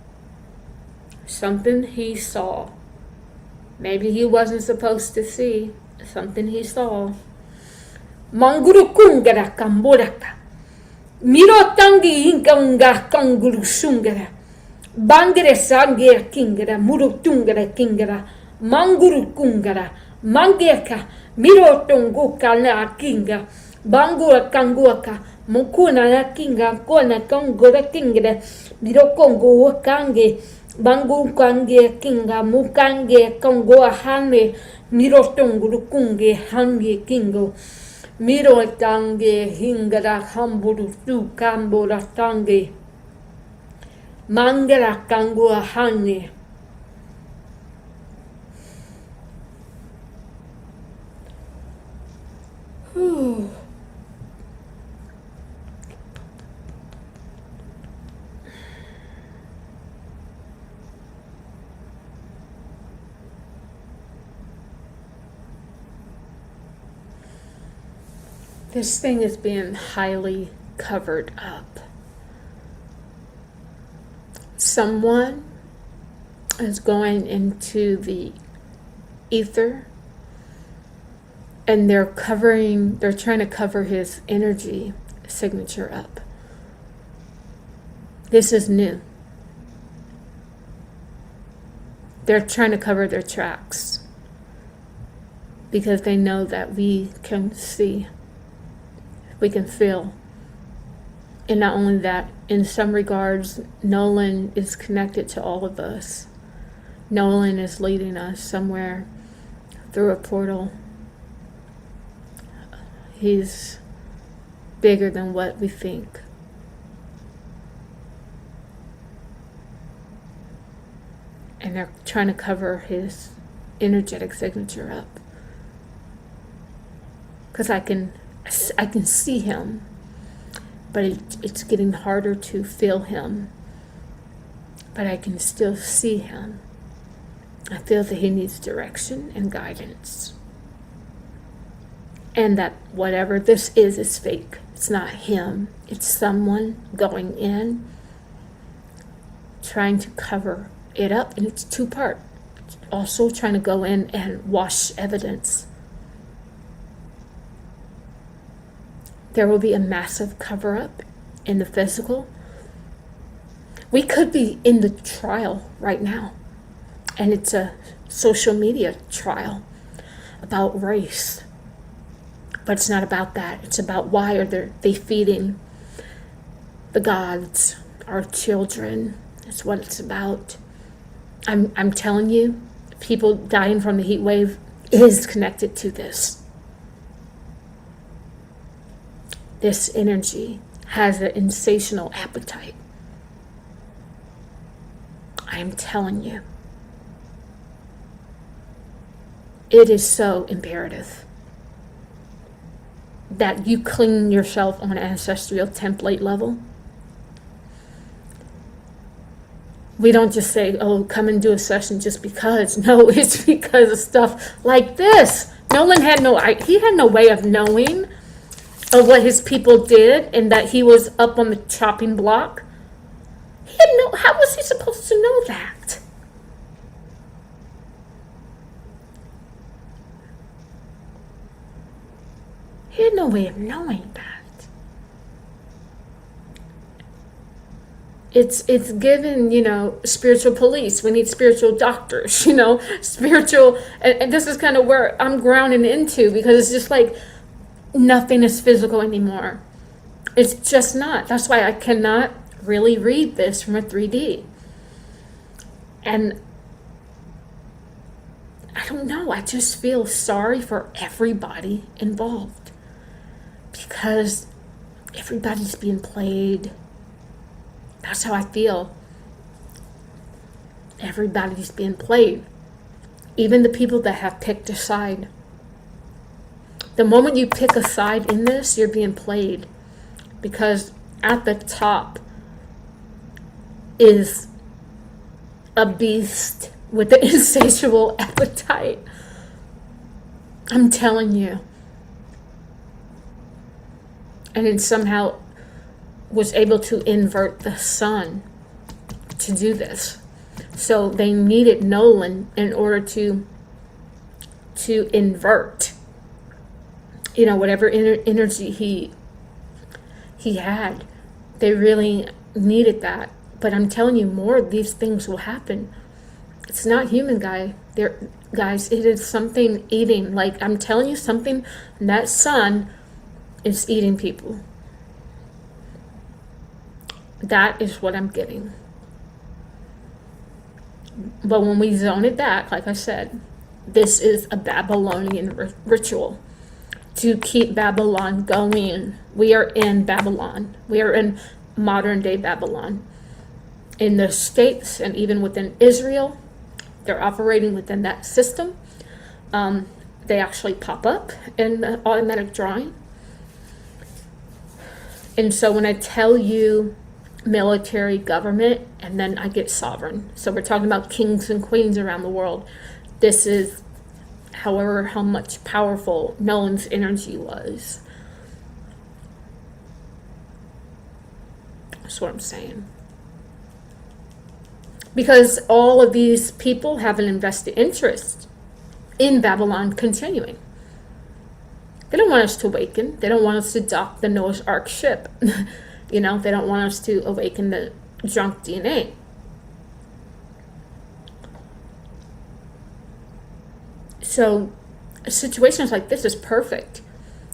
Something he saw. Maybe he wasn't supposed to see. Something he saw. Manguru kungara kamboraka. Miro tangi inga kanguru sungara. Bangere sangere kingara. Muru tungara kingara. Manguru kungara. Mangeka. Miro tongo kana kinga. Bangura kanguaka. Mukuna na kinga kona kangura kingara. Miro kongo kange. Bangu kange kinga mukange kongo hane. Miro tonguru kunge hange kingo. Miro tange hingara hamburu tu kambora tange. Mangara kango hane. This thing is being highly covered up. Someone is going into the ether and they're trying to cover his energy signature up. This is new. They're trying to cover their tracks because they know that we can see, we can feel. And not only that, in some regards, Nolan is connected to all of us. Nolan is leading us somewhere through a portal. He's bigger than what we think. And they're trying to cover his energetic signature up. Because I can see him, but it's getting harder to feel him. But I can still see him. I feel that he needs direction and guidance. And that whatever this is fake. It's not him. It's someone going in, trying to cover it up. And it's two-part. Also trying to go in and wash evidence. There will be a massive cover-up in the physical. We could be in the trial right now. And it's a social media trial about race. But it's not about that. It's about why are they feeding the gods, our children. That's what it's about. I'm telling you, people dying from the heat wave is connected to this. This energy has an insatiable appetite. I am telling you. It is so imperative that you clean yourself on an ancestral template level. We don't just say, oh, come and do a session just because. No, it's because of stuff like this. Nolan had no way of knowing of what his people did and that he was up on the chopping block. How was he supposed to know that? He had no way of knowing that. It's given, spiritual police. We need spiritual doctors, spiritual. And this is kind of where I'm grounding into, because it's just like nothing is physical anymore. It's just not. That's why I cannot really read this from a 3D. And I don't know. I just feel sorry for everybody involved. Because everybody's being played. That's how I feel. Everybody's being played. Even the people that have picked a side. The moment you pick a side in this, you're being played. Because at the top is a beast with an insatiable appetite. I'm telling you. And it somehow was able to invert the sun to do this. So they needed Nolan in order to invert, whatever energy he had. They really needed that. But I'm telling you, more of these things will happen. It's not human, guys. It is something eating. Like, I'm telling you, something, that sun is eating people. That is what I'm getting. But when we zone it back, like I said, this is a Babylonian ritual to keep Babylon going. We are in Babylon. We are in modern day Babylon. In the states and even within Israel, they're operating within that system. They actually pop up in the automatic drawing. And so when I tell you military, government, and then I get sovereign. So we're talking about kings and queens around the world. This is, how much powerful Nolan's energy was. That's what I'm saying. Because all of these people have an invested interest in Babylon continuing. They don't want us to awaken. They don't want us to dock the Noah's Ark ship. They don't want us to awaken the junk DNA. So situations like this is perfect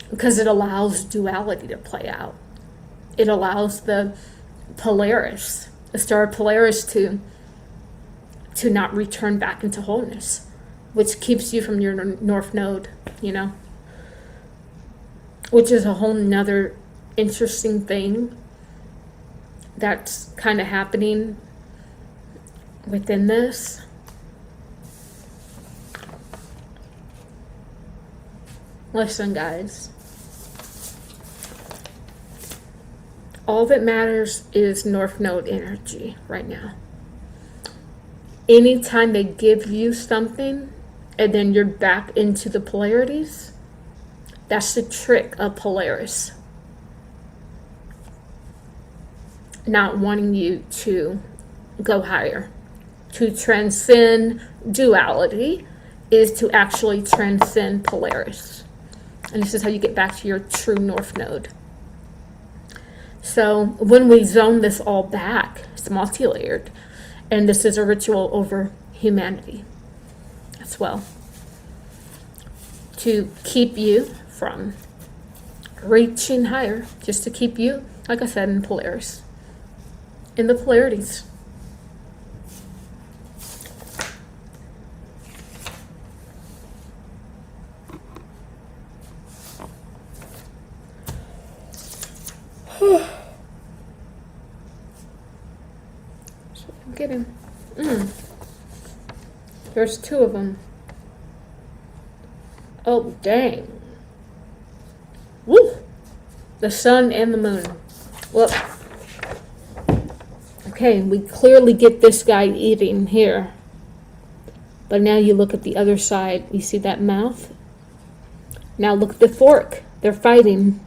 because it allows duality to play out. It allows the Polaris, the star Polaris, to not return back into wholeness, which keeps you from your North Node, you know, which is a whole nother interesting thing that's kind of happening within this. Listen, guys, all that matters is North Node energy right now. Anytime they give you something and then you're back into the polarities, that's the trick of Polaris. Not wanting you to go higher. To transcend duality is to actually transcend Polaris. And this is how you get back to your true North Node. So when we zone this all back, it's multi-layered. And this is a ritual over humanity as well. To keep you from reaching higher. Just to keep you, like I said, in Polaris. In the polarities. Get him. There's two of them. Oh, dang. Woo! The sun and the moon. Look. Okay, we clearly get this guy eating here. But now you look at the other side. You see that mouth? Now look at the fork. They're fighting.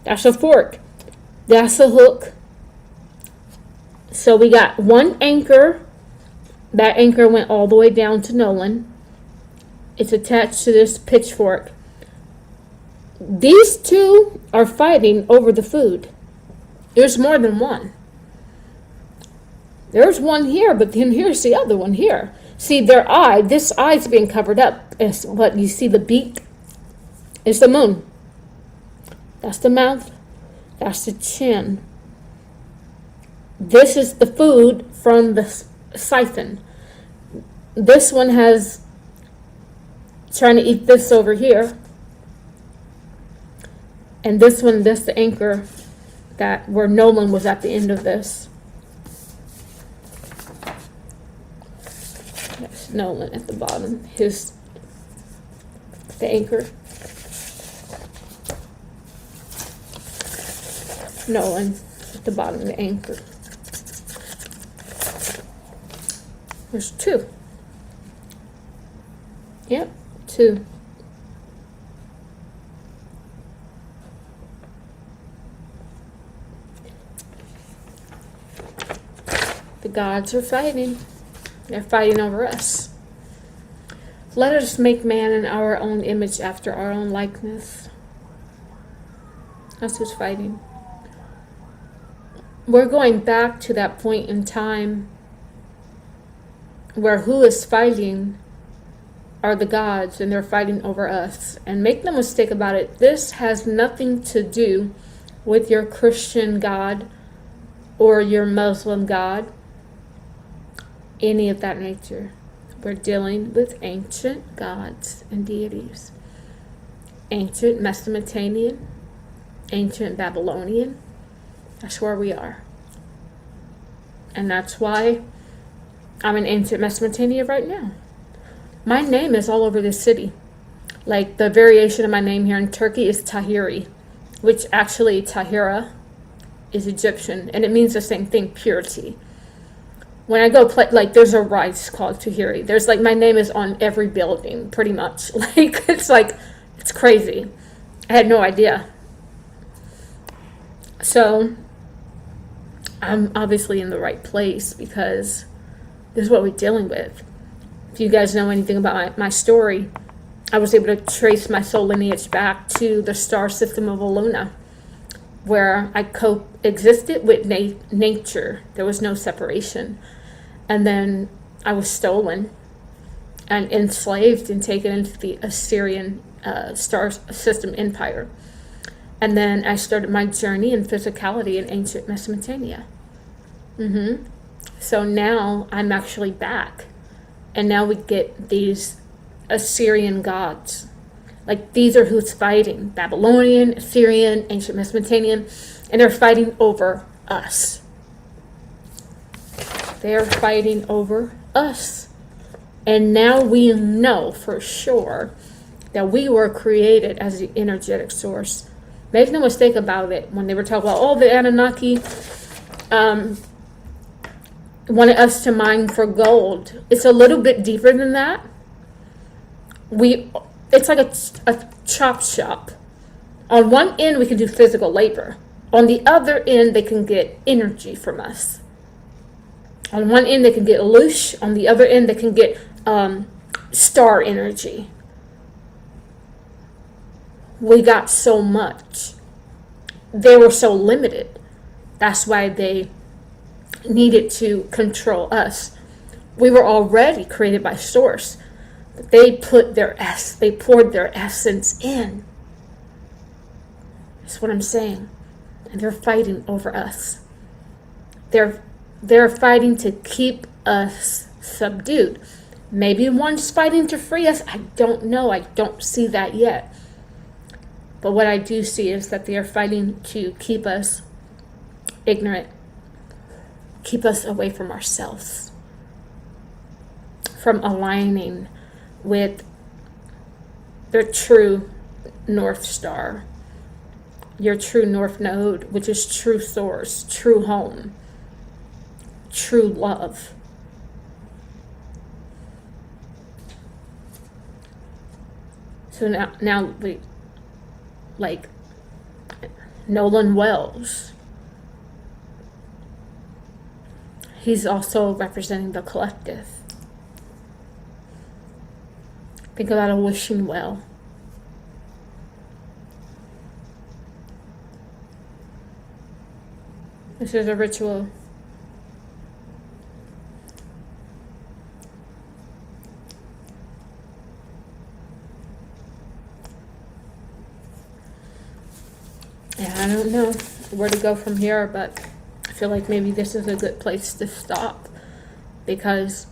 That's a fork. That's a hook. So we got one anchor. That anchor went all the way down to Nolan. It's attached to this pitchfork. These two are fighting over the food. There's more than one. There's one here, but then here's the other one here. See, their eye, this eye's being covered up. Is what you see, the beak is the moon. That's the mouth. That's the chin. This is the food from the siphon. This one has trying to eat this over here. And this one, this the anchor that where Nolan was at the end of this. That's Nolan at the bottom. The anchor. Nolan at the bottom, the anchor. There's two. Yep, two. The gods are fighting. They're fighting over us. Let us make man in our own image after our own likeness. That's who's fighting. We're going back to that point in time where who is fighting are the gods, and they're fighting over us. And make no mistake about it, this has nothing to do with your Christian God or your Muslim God, any of that nature. We're dealing with ancient gods and deities. Ancient Mesopotamian, ancient Babylonian. That's where we are. And that's why I'm in ancient Mesopotamia right now. My name is all over this city. Like the variation of my name here in Turkey is Tahiri, which actually Tahira is Egyptian, and it means the same thing, purity. When I go play, like there's a rice called Tahiri. There's like my name is on every building, pretty much. It's crazy. I had no idea. So I'm obviously in the right place because this is what we're dealing with. If you guys know anything about my story, I was able to trace my soul lineage back to the star system of Luna, where I coexisted with nature. There was no separation. And then I was stolen. and enslaved and taken into the Assyrian star system empire. And then I started my journey in physicality in ancient Mesopotamia. So now I'm actually back. And now we get these Assyrian gods. Like, these are who's fighting. Babylonian, Assyrian, ancient Mesopotamian. And they're fighting over us. They're fighting over us. And now we know for sure that we were created as the energetic source. Make no mistake about it. When they were talking about, the Anunnaki wanted us to mine for gold. It's a little bit deeper than that. It's like a chop shop. On one end, we can do physical labor. On the other end, they can get energy from us. On one end, they can get loosh. On the other end, they can get star energy. We got so much. They were so limited. That's why they needed to control us. We were already created by source. But they poured their essence in. That's what I'm saying. And they're fighting over us. They're fighting to keep us subdued. Maybe one's fighting to free us. I don't know. I don't see that yet. But what I do see is that they are fighting to keep us ignorant, keep us away from ourselves, from aligning with the true North Star, your true North Node, which is true source, true home, true love. So now we, like Nolan Wells, he's also representing the collective. Think about a wishing well. This is a ritual. Yeah, I don't know where to go from here, but I feel like maybe this is a good place to stop, because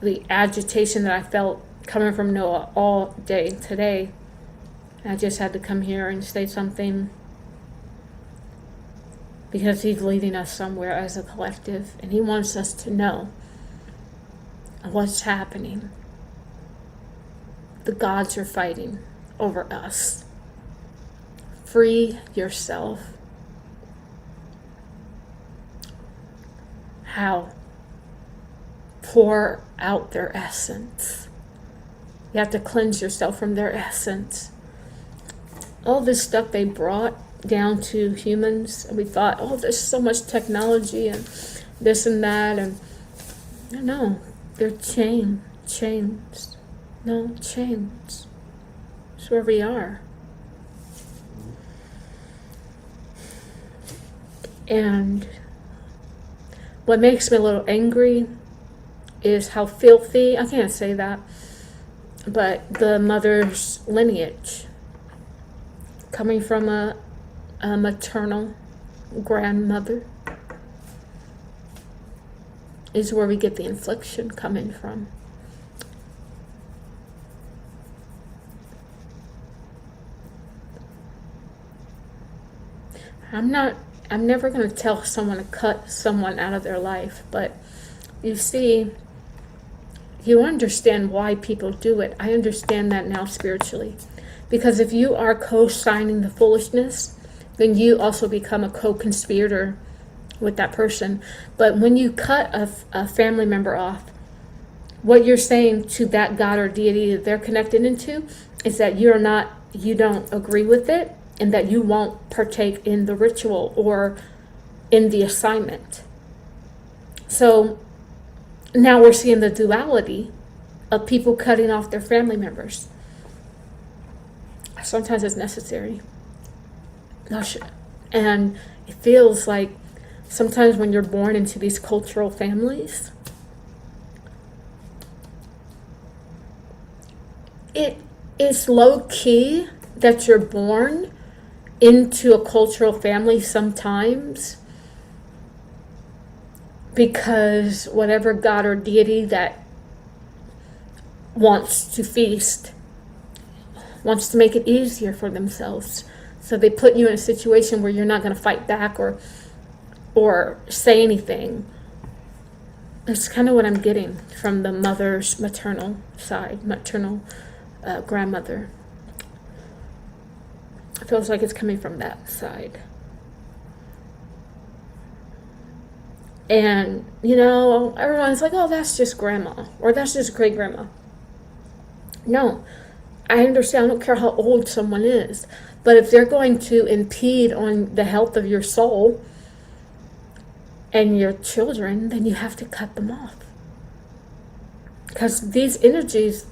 the agitation that I felt coming from Noah all day today, I just had to come here and say something, because he's leading us somewhere as a collective, and he wants us to know what's happening. The gods are fighting over us. Free yourself. How? Pour out their essence. You have to cleanse yourself from their essence. All this stuff they brought down to humans, and we thought, there's so much technology and this and that, and no, they're chains. No, chains. It's where we are. And what makes me a little angry is how filthy, I can't say that, but the mother's lineage, coming from a maternal grandmother, is where we get the infliction coming from. I'm never going to tell someone to cut someone out of their life, but you see, you understand why people do it. I understand that now spiritually. Because if you are co-signing the foolishness, then you also become a co-conspirator with that person. But when you cut a family member off, what you're saying to that God or deity that they're connected into is that you don't agree with it, and that you won't partake in the ritual or in the assignment. So now we're seeing the duality of people cutting off their family members. Sometimes it's necessary. And it feels like sometimes when you're born into these cultural families, it's low-key that you're born into a cultural family sometimes because whatever god or deity that wants to feast wants to make it easier for themselves. So they put you in a situation where you're not going to fight back or say anything. That's kind of what I'm getting from the mother's maternal side, grandmother. It feels like it's coming from that side. And, you know, everyone's like, oh, that's just grandma, or that's just great grandma. No, I understand. I don't care how old someone is. But if they're going to impede on the health of your soul and your children, then you have to cut them off. Because these energies,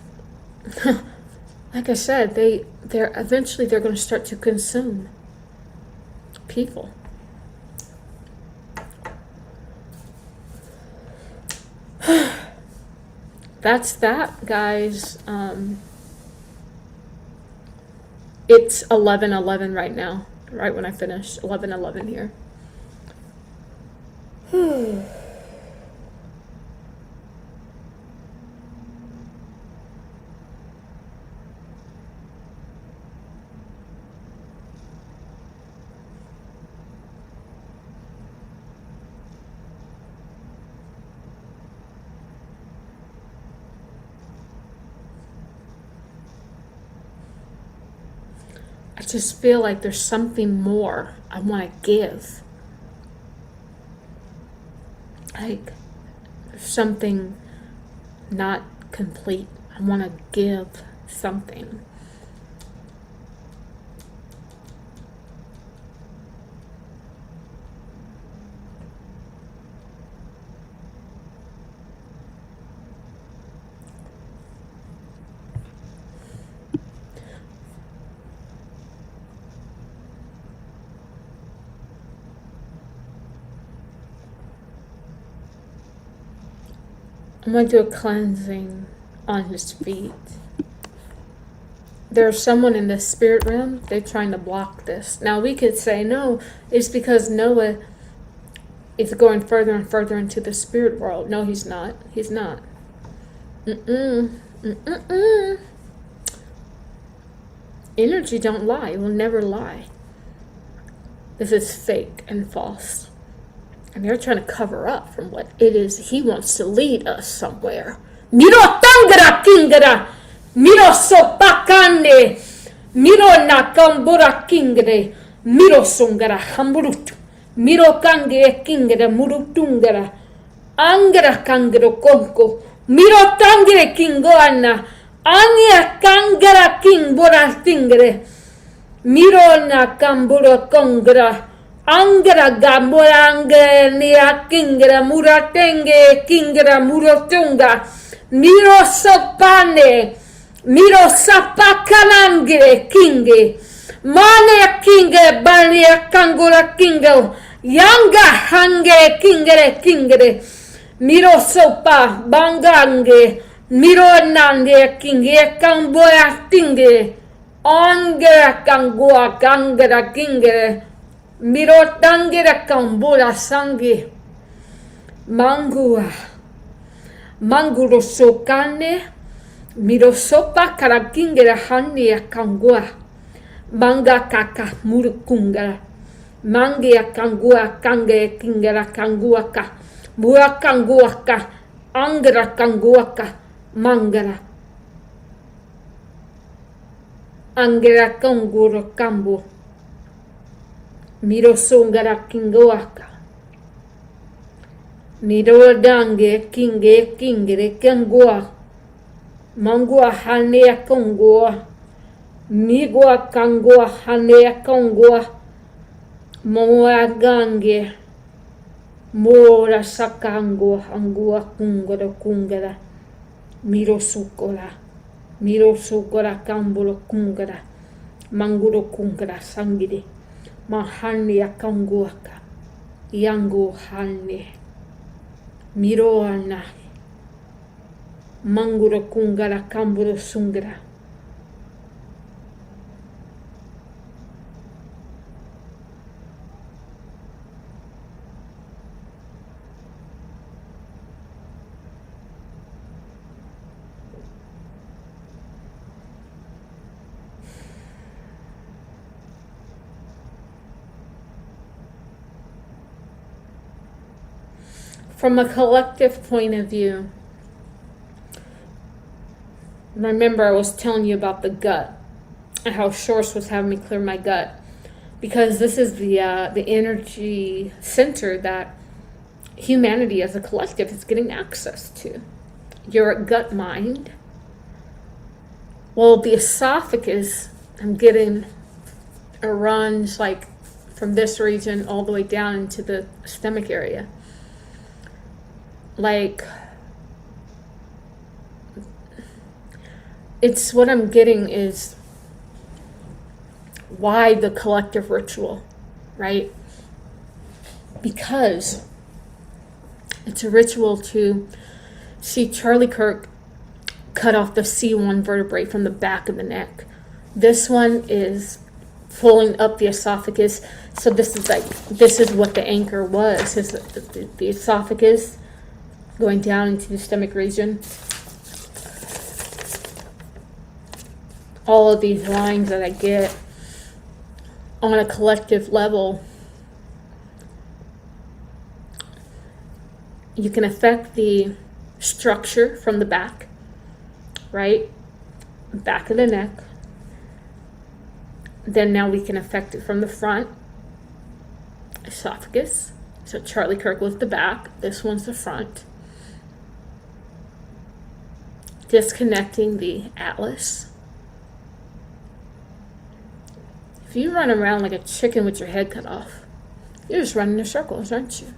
like I said, they're eventually going to start to consume people. That's that, guys. It's 11:11 right now, right when I finished. 11:11 here. I just feel like there's something more I want to give. Like, there's something not complete. I want to give something. I'm going to do a cleansing on his feet. There's someone in the spirit realm, they're trying to block this. Now we could say, no, it's because Noah is going further and further into the spirit world. No, he's not. He's not. Energy don't lie. It will never lie. This is fake and false. And they're trying to cover up from what it is he wants to lead us somewhere. Miro tangara kingara. Miro sopakande. Miro nakambura kingre. Miro sungara hamburut. Miro kange kingara murutungara. Angara kangro konko. Miro tangre kingoana. Anya kangara kingbura tingre. Miro nakambura kongra. Angara gamborange nia kingra muratenge kingra murotunga miro sopane miro sapakanangre kinge mane kinge bania kangura kingo yanga hange kingre miro sopa bangange miro nange kinge kambora tinge angara kangua kangara kingre miro tangira kambura sangi mangua manguro sokane miro sopa karakingira hani kangua manga kaka murukungara mangia kangua kange kingira kangua ka bua kangua ka angra kangua ka mangara angra kanguro kambu miro sungara kingoaka. Miro dange kingere kangua. Mangua hanea kangua. Migua kangua hanea kangua. Moa gange. Mora sakangua angua kungara. Miro sukora. Miro sukora kambulo kungara. Manguro kungara sangire. Mahani ya kanguaka, yangu hane, miroana, manguro kungara kamburo sungara, from a collective point of view, remember I was telling you about the gut and how Source was having me clear my gut, because this is the energy center that humanity as a collective is getting access to. Your gut mind. Well, the esophagus, I'm getting it runs like from this region all the way down into the stomach area. Like, it's what I'm getting is why the collective ritual, right? Because it's a ritual to see Charlie Kirk cut off the C1 vertebrae from the back of the neck. This one is pulling up the esophagus. So this is what the anchor was, is the esophagus going down into the stomach region. All of these lines that I get on a collective level, you can affect the structure from the back, right? Back of the neck. Then now we can affect it from the front, esophagus. So Charlie Kirk was the back, this one's the front. Disconnecting the atlas. If you run around like a chicken with your head cut off, you're just running in circles, aren't you?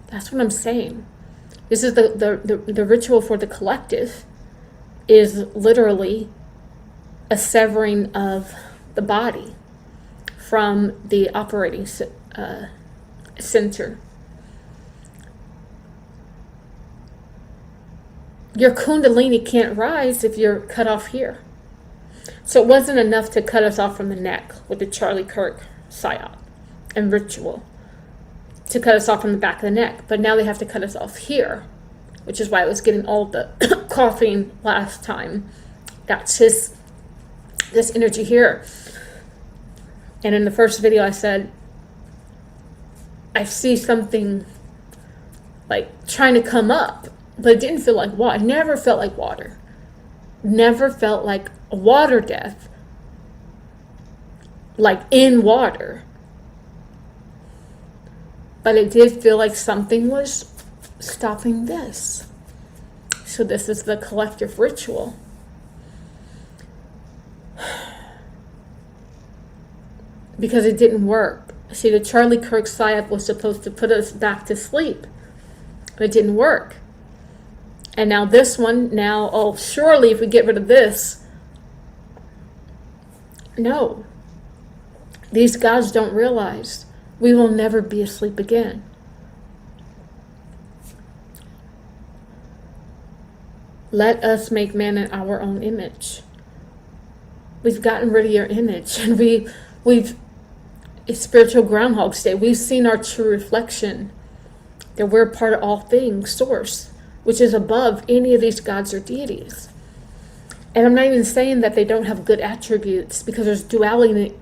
That's what I'm saying. This is the ritual for the collective, is literally a severing of the body from the operating center. Your kundalini can't rise if you're cut off here. So it wasn't enough to cut us off from the neck with the Charlie Kirk psyop and ritual, to cut us off from the back of the neck. But now they have to cut us off here, which is why I was getting all the coughing last time. That's this energy here. And in the first video I said, I see something like trying to come up, but it didn't feel like water. It never felt like water. Never felt like a water death, like in water. But it did feel like something was stopping this. So this is the collective ritual. Because it didn't work. See, the Charlie Kirk psyop was supposed to put us back to sleep, but it didn't work. And now this one, oh, surely if we get rid of this. No. These gods don't realize we will never be asleep again. Let us make man in our own image. We've gotten rid of your image, and we've it's spiritual Groundhog's Day. We've seen our true reflection, that we're part of all things, source, which is above any of these gods or deities. And I'm not even saying that they don't have good attributes, because there's duality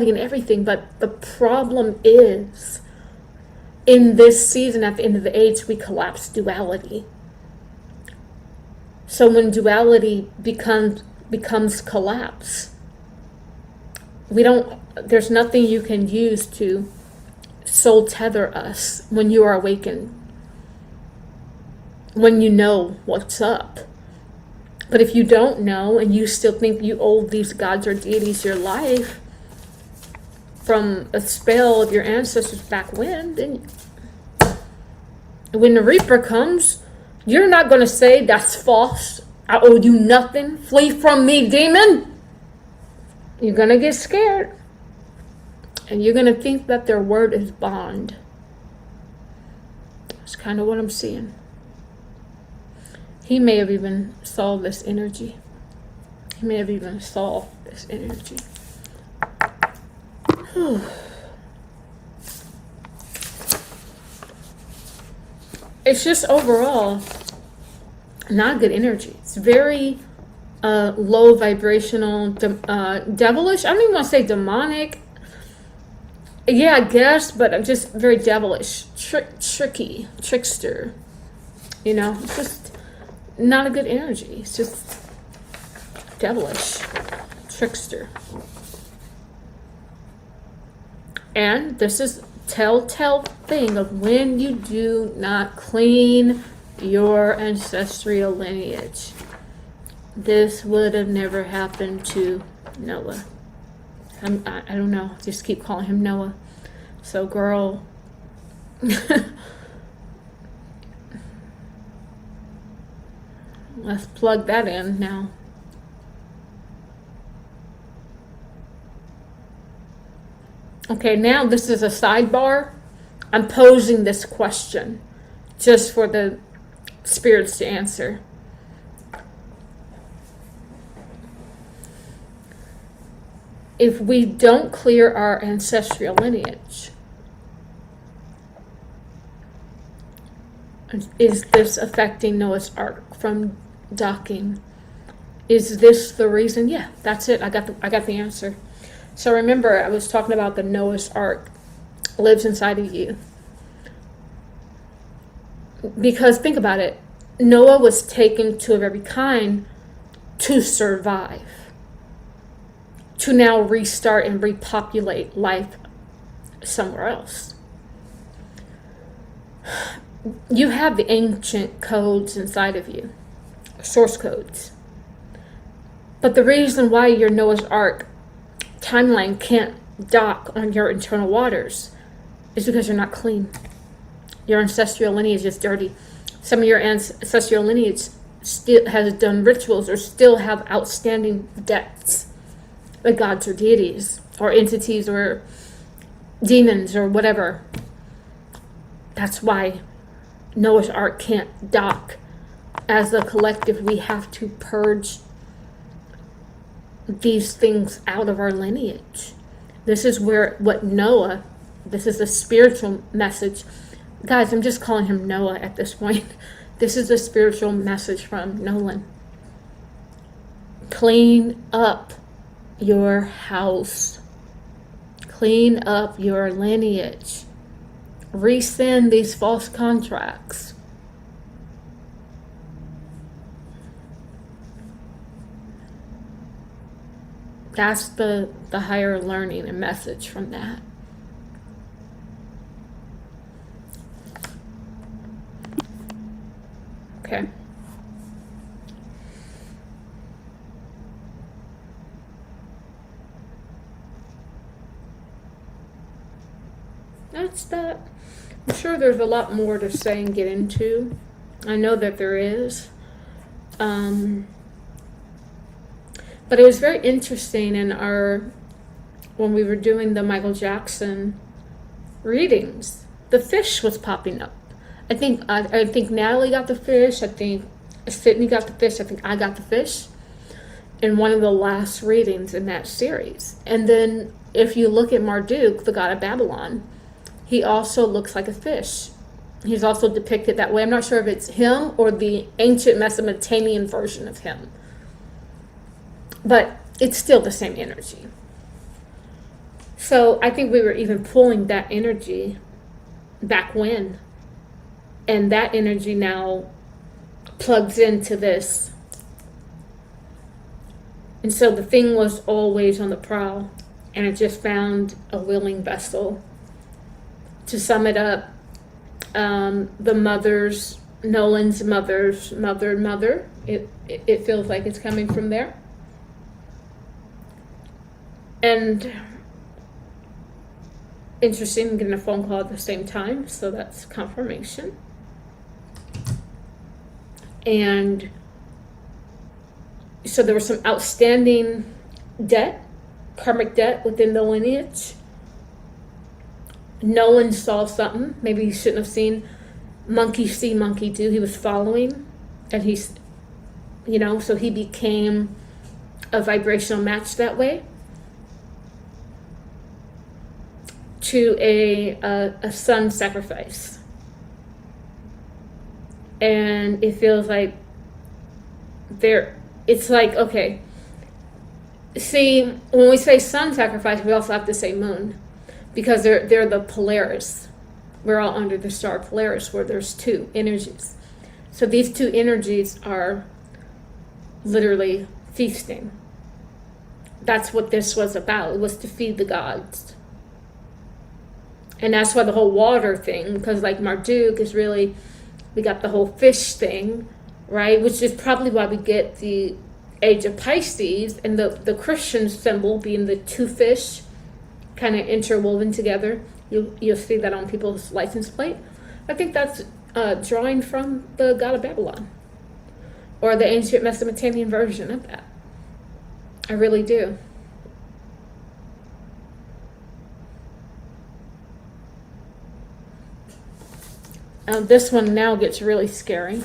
in everything. But the problem is, in this season, at the end of the age, we collapse duality. So when duality becomes collapse, there's nothing you can use to soul tether us when you are awakened, when you know what's up. But if you don't know, and you still think you owe these gods or deities your life from a spell of your ancestors back then when the Reaper comes, you're not going to say, that's false, I owe you nothing, flee from me, demon. You're going to get scared. And you're going to think that their word is bond. That's kind of what I'm seeing. He may have even saw this energy. He may have even saw this energy. It's just overall not good energy. It's very low vibrational, devilish. I don't even want to say demonic. Yeah, I guess, but I'm just very devilish, tricky, trickster. You know, it's just not a good energy. It's just devilish, trickster. And this is telltale thing of when you do not clean your ancestral lineage. This would have never happened to Noah. I don't know. Just keep calling him Noah. So, girl. Let's plug that in now. Okay, now this is a sidebar. I'm posing this question just for the spirits to answer. If we don't clear our ancestral lineage, is this affecting Noah's Ark from docking? Is this the reason? Yeah, that's it. I got the answer. So remember, I was talking about the Noah's Ark lives inside of you. Because think about it, Noah was taken to of every kind to survive, to now restart and repopulate life somewhere else. You have the ancient codes inside of you, source codes. But the reason why your Noah's Ark timeline can't dock on your internal waters is because you're not clean. Your ancestral lineage is dirty. Some of your ancestral lineage still has done rituals or still have outstanding debts with gods or deities or entities or demons or whatever. That's why Noah's Ark can't dock. As a collective, we have to purge these things out of our lineage. This is where this is a spiritual message. Guys, I'm just calling him Noah at this point. This is a spiritual message from Nolan. Clean up your house. Clean up your lineage. Rescind these false contracts. That's the higher learning and message from that. Okay. That's that. I'm sure there's a lot more to say and get into. I know that there is. But it was very interesting when we were doing the Michael Jackson readings, the fish was popping up. I think Natalie got the fish. I think Sydney got the fish. I think I got the fish in one of the last readings in that series. And then if you look at Marduk, the god of Babylon, he also looks like a fish. He's also depicted that way. I'm not sure if it's him or the ancient Mesopotamian version of him. But it's still the same energy. So I think we were even pulling that energy back when. And that energy now plugs into this. And so the thing was always on the prowl. And it just found a willing vessel. To sum it up, Nolan's mother's mother. It feels like it's coming from there. And interesting, I'm getting a phone call at the same time, so that's confirmation. And so there was some outstanding debt, karmic debt within the lineage. Nolan saw something, maybe he shouldn't have seen. Monkey see, monkey do. He was following, and he's, so he became a vibrational match that way. To a son sacrifice. And it feels like it's like, okay. See, when we say sun sacrifice, we also have to say moon. because they're the Polaris. We're all under the star Polaris, where there's two energies. So these two energies are literally feasting. That's what this was about. It was to feed the gods. And that's why the whole water thing, because like Marduk is really, we got the whole fish thing, right? Which is probably why we get the Age of Pisces and the Christian symbol being the two fish kind of interwoven together. You'll see that on people's license plate. I think that's drawing from the God of Babylon, or the ancient Mesopotamian version of that. I really do. This one now gets really scary.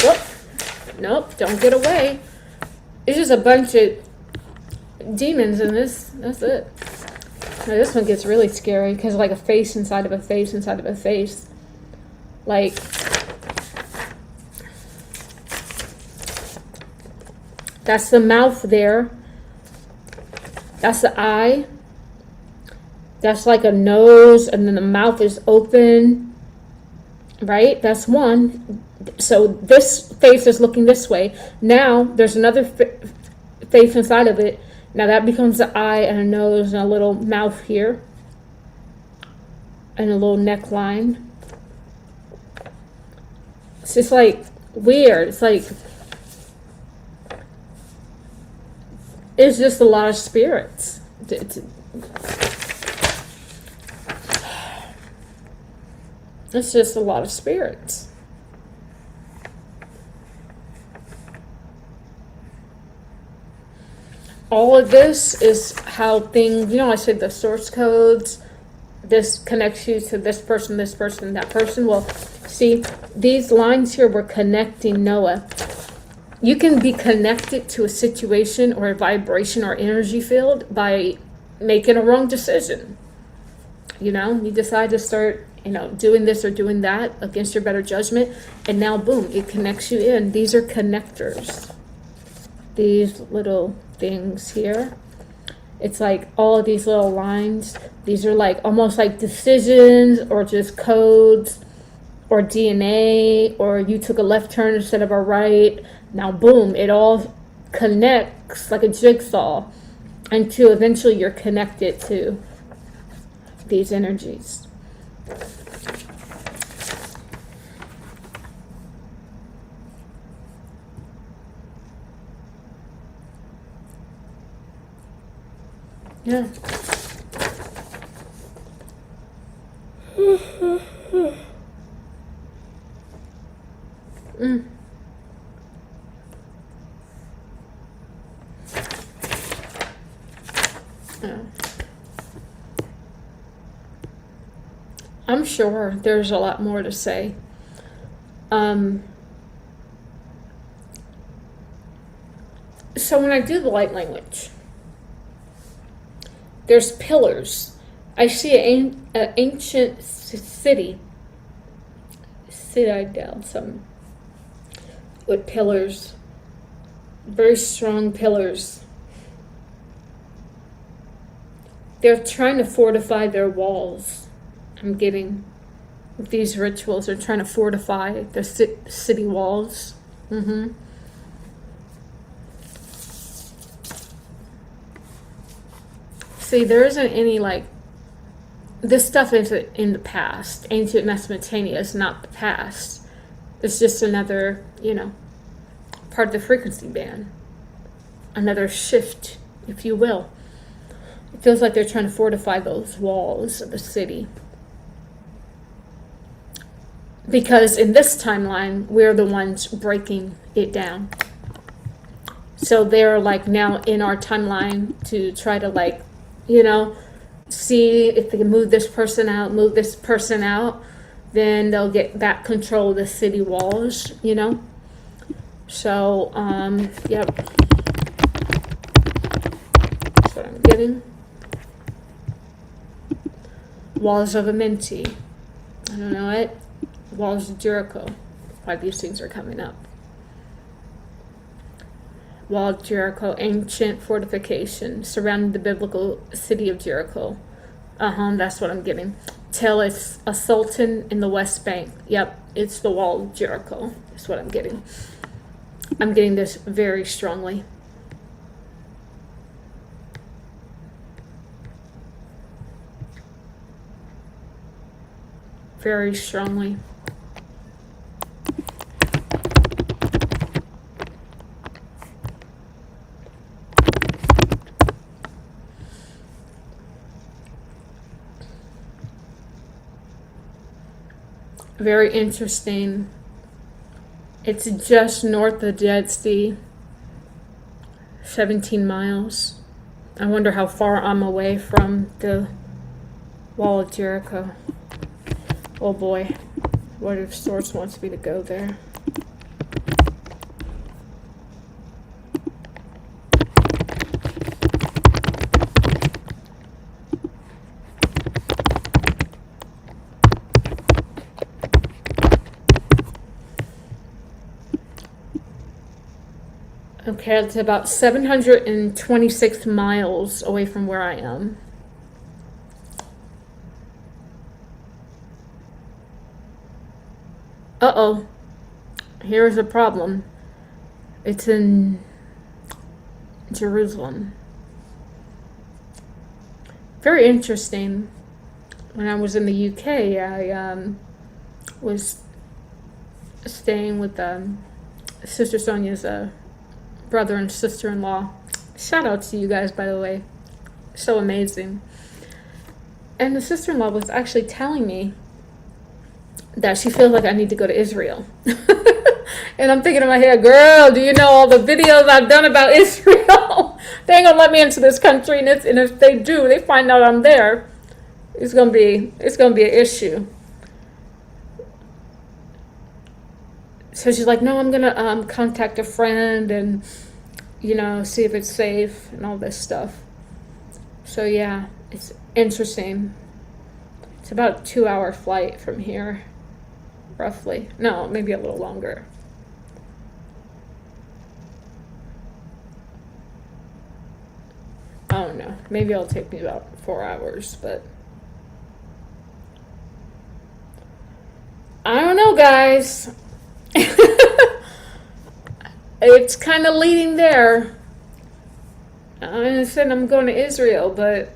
Whoop. Nope, don't get away. It's just a bunch of demons in this. That's it. Now this one gets really scary because like a face inside of a face inside of a face. Like, that's the mouth there. That's the eye. That's like a nose, and then the mouth is open. Right? That's one. So this face is looking this way. Now there's another face inside of it. Now that becomes the eye and a nose and a little mouth here. And a little neckline. It's just like weird. It's like, it's just a lot of spirits. It's just a lot of spirits. All of this is how things, you know, I said the source codes, this connects you to this person, that person. Well, see, these lines here were connecting Noah. You can be connected to a situation or a vibration or energy field by making a wrong decision. You know, you decide to start, you know, doing this or doing that against your better judgment, and now boom, it connects you in. These are connectors. These little things here. It's like all of these little lines. These are like almost like decisions or just codes or DNA, or you took a left turn instead of a right. Now boom, it all connects like a jigsaw until eventually you're connected to these energies. Yeah. I'm sure there's a lot more to say. So when I do the light language, there's pillars. I see an ancient citadel, some with pillars, very strong pillars. They're trying to fortify their walls. I'm getting these rituals are trying to fortify the city walls. See, there isn't any like, this stuff is in the past. Ancient Mesopotamia is not the past. It's just another, you know, part of the frequency band. Another shift, if you will. It feels like they're trying to fortify those walls of the city. Because in this timeline, we're the ones breaking it down. So they're like now in our timeline to try to like, you know, see if they can move this person out, then they'll get back control of the city walls, you know. So, yep. That's what I'm getting. Walls of Amenti. I don't know it. Walls of Jericho. Why these things are coming up. Wall of Jericho, ancient fortification surrounding the biblical city of Jericho. That's what I'm getting. Till it's a sultan in the West Bank. Yep, it's the wall of Jericho. That's what I'm getting. I'm getting this very strongly. Very strongly. Very interesting. It's just north of the Dead Sea. 17 miles. I wonder how far I'm away from the wall of Jericho. Oh boy. What if Source wants me to go there? Okay, it's about 726 miles away from where I am. Uh-oh. Here's a problem. It's in Jerusalem. Very interesting. When I was in the UK, I was staying with Sister Sonia's brother and sister-in-law. Shout out to you guys, by the way. So amazing. And the sister-in-law was actually telling me that she feels like I need to go to Israel. And I'm thinking in my head, girl, do you know all the videos I've done about Israel? They ain't gonna let me into this country, and if they do, they find out I'm there, it's gonna be an issue. So she's like, no, I'm gonna contact a friend and, you know, see if it's safe and all this stuff. So yeah, it's interesting. It's about a 2-hour flight from here, roughly. No, maybe a little longer. I don't know. Maybe it'll take me about 4 hours, but I don't know, guys. It's kind of leading there. I said I'm going to Israel, but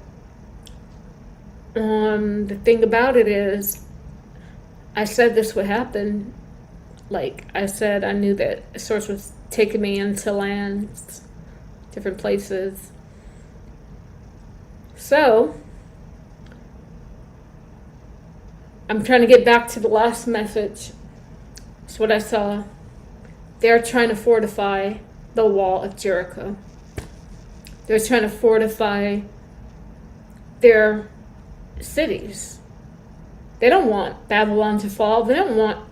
the thing about it is, I said this would happen. Like I said, I knew that Source was taking me into lands, different places. So I'm trying to get back to the last message. It's what I saw. They're trying to fortify the wall of Jericho. They're trying to fortify their cities. They don't want Babylon to fall. They don't want...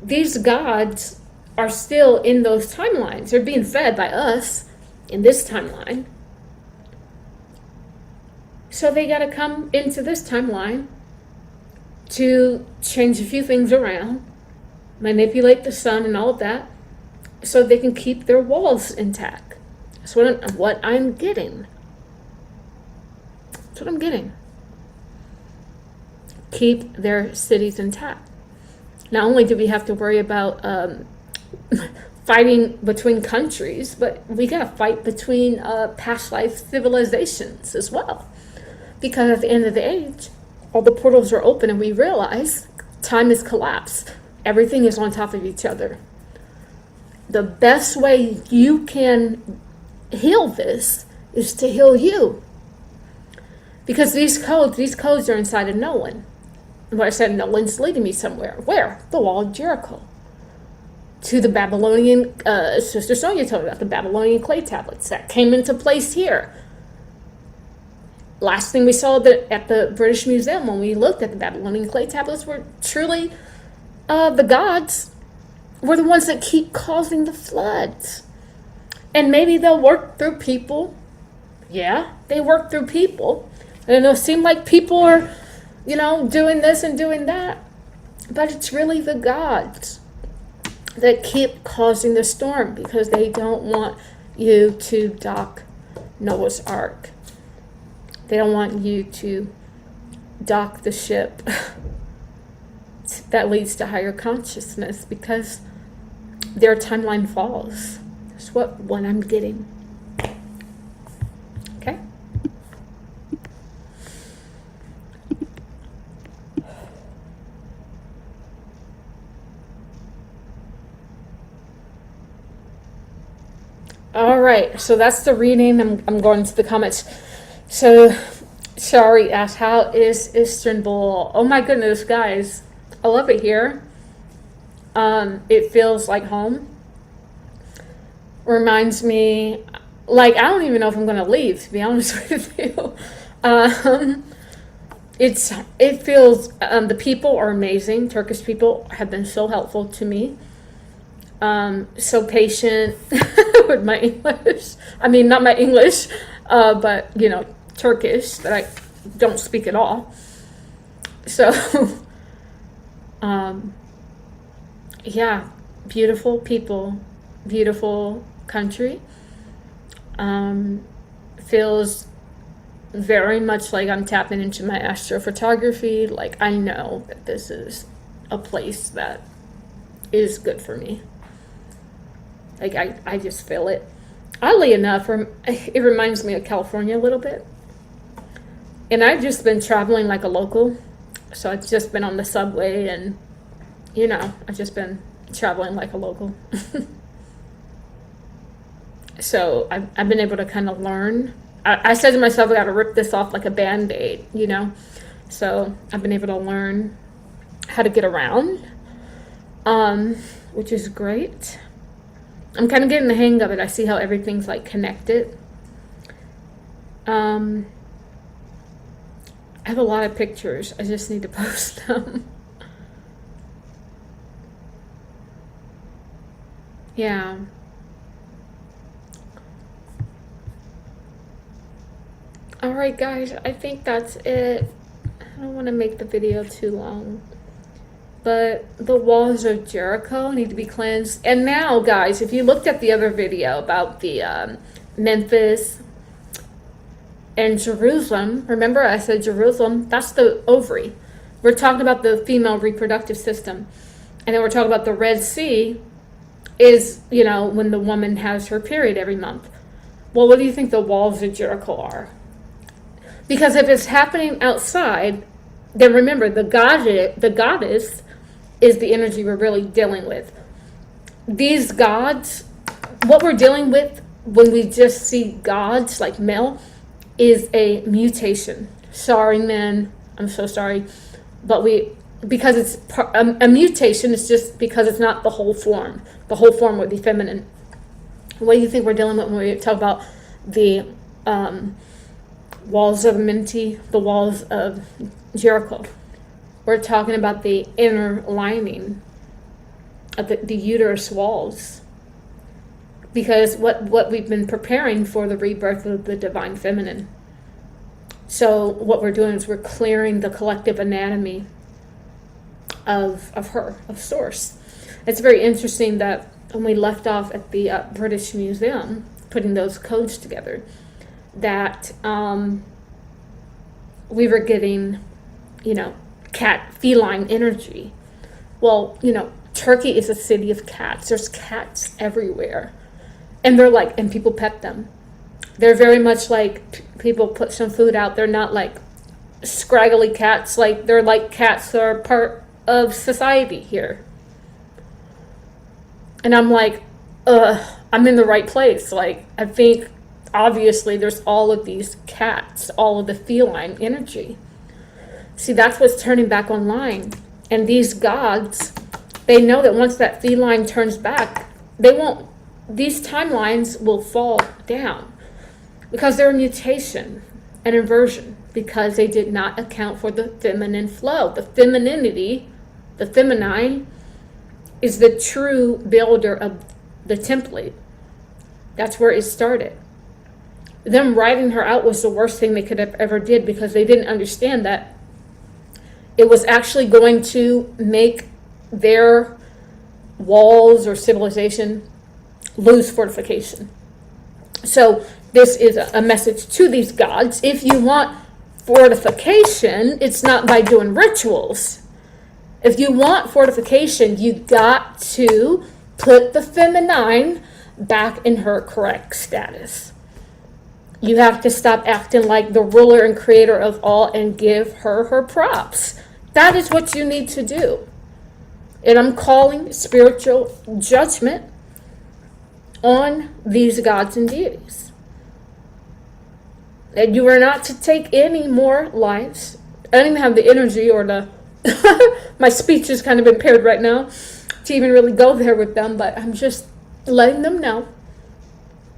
These gods are still in those timelines. They're being fed by us in this timeline. So they got to come into this timeline to change a few things around, manipulate the sun and all of that, so they can keep their walls intact. That's what I'm getting. That's what I'm getting. Keep their cities intact. Not only do we have to worry about fighting between countries, but we got to fight between past life civilizations as well. Because at the end of the age, all the portals are open and we realize time has collapsed. Everything is on top of each other. The best way you can heal this is to heal you. Because these codes are inside of Nolan. What I said, Nolan's leading me somewhere. Where? The wall of Jericho. To the Babylonian, Sister Sonia told me about the Babylonian clay tablets that came into place here. Last thing we saw at the British Museum when we looked at the Babylonian clay tablets were truly the gods were the ones that keep causing the floods. And maybe they'll work through people. Yeah, they work through people. And it'll seem like people are, doing this and doing that. But it's really the gods that keep causing the storm because they don't want you to dock Noah's Ark. They don't want you to dock the ship that leads to higher consciousness, because their timeline falls. That's what I'm getting. Okay? All right, so that's the reading. I'm going to the comments. So, Shari asked, how is Istanbul? Oh my goodness, guys. I love it here. It feels like home. Reminds me, like, I don't even know if I'm going to leave, to be honest with you. It feels, the people are amazing. Turkish people have been so helpful to me. So patient with my English. I mean, not my English, but, you know, Turkish that I don't speak at all. So, yeah, beautiful people, beautiful country. Feels very much like I'm tapping into my astrophotography. Like, I know that this is a place that is good for me. Like, I just feel it. Oddly enough, it reminds me of California a little bit. And I've just been traveling like a local. So I've just been on the subway and, you know, I've just been traveling like a local. So I've been able to kind of learn. I said to myself, I got to rip this off like a Band-Aid, you know. So I've been able to learn how to get around, which is great. I'm kind of getting the hang of it. I see how everything's like connected. I have a lot of pictures. I just need to post them. Yeah. All right, guys. I think that's it. I don't want to make the video too long. But the walls of Jericho need to be cleansed. And now, guys, if you looked at the other video about the Memphis and Jerusalem, remember I said Jerusalem, that's the ovary. We're talking about the female reproductive system. And then we're talking about the Red Sea is, you know, when the woman has her period every month. Well, what do you think the walls of Jericho are? Because if it's happening outside, then remember, the goddess is the energy we're really dealing with. These gods, what we're dealing with when we just see gods like male, is a mutation. Sorry, men, I'm so sorry. But because it's a mutation, it's just because it's not the whole form. The whole form would be feminine. What do you think we're dealing with when we talk about the walls of Minty, the walls of Jericho? We're talking about the inner lining of the uterus walls. Because what we've been preparing for the rebirth of the divine feminine. So what we're doing is we're clearing the collective anatomy of her, of source. It's very interesting that when we left off at the British Museum, putting those codes together, that we were getting, you know, feline energy. Well, you know, Turkey is a city of cats. There's cats everywhere. And they're like, and people pet them. They're very much like people put some food out. They're not like scraggly cats. Like, they're like cats that are part of society here. And I'm like, I'm in the right place. Like, I think obviously there's all of these cats, all of the feline energy. See, that's what's turning back online. And these gods, they know that once that feline turns back, these timelines will fall down. Because they're a mutation, an inversion. Because they did not account for the feminine flow. The femininity, the feminine, is the true builder of the template. That's where it started. Them writing her out was the worst thing they could have ever did, because they didn't understand that it was actually going to make their walls or civilization lose fortification. So this is a message to these gods. If you want fortification, it's not by doing rituals. If you want fortification, you got to put the feminine back in her correct status. You have to stop acting like the ruler and creator of all and give her her props. That is what you need to do. And I'm calling spiritual judgment on these gods and deities. And you are not to take any more lives. I don't even have the energy or the my speech is kind of impaired right now to even really go there with them, but I'm just letting them know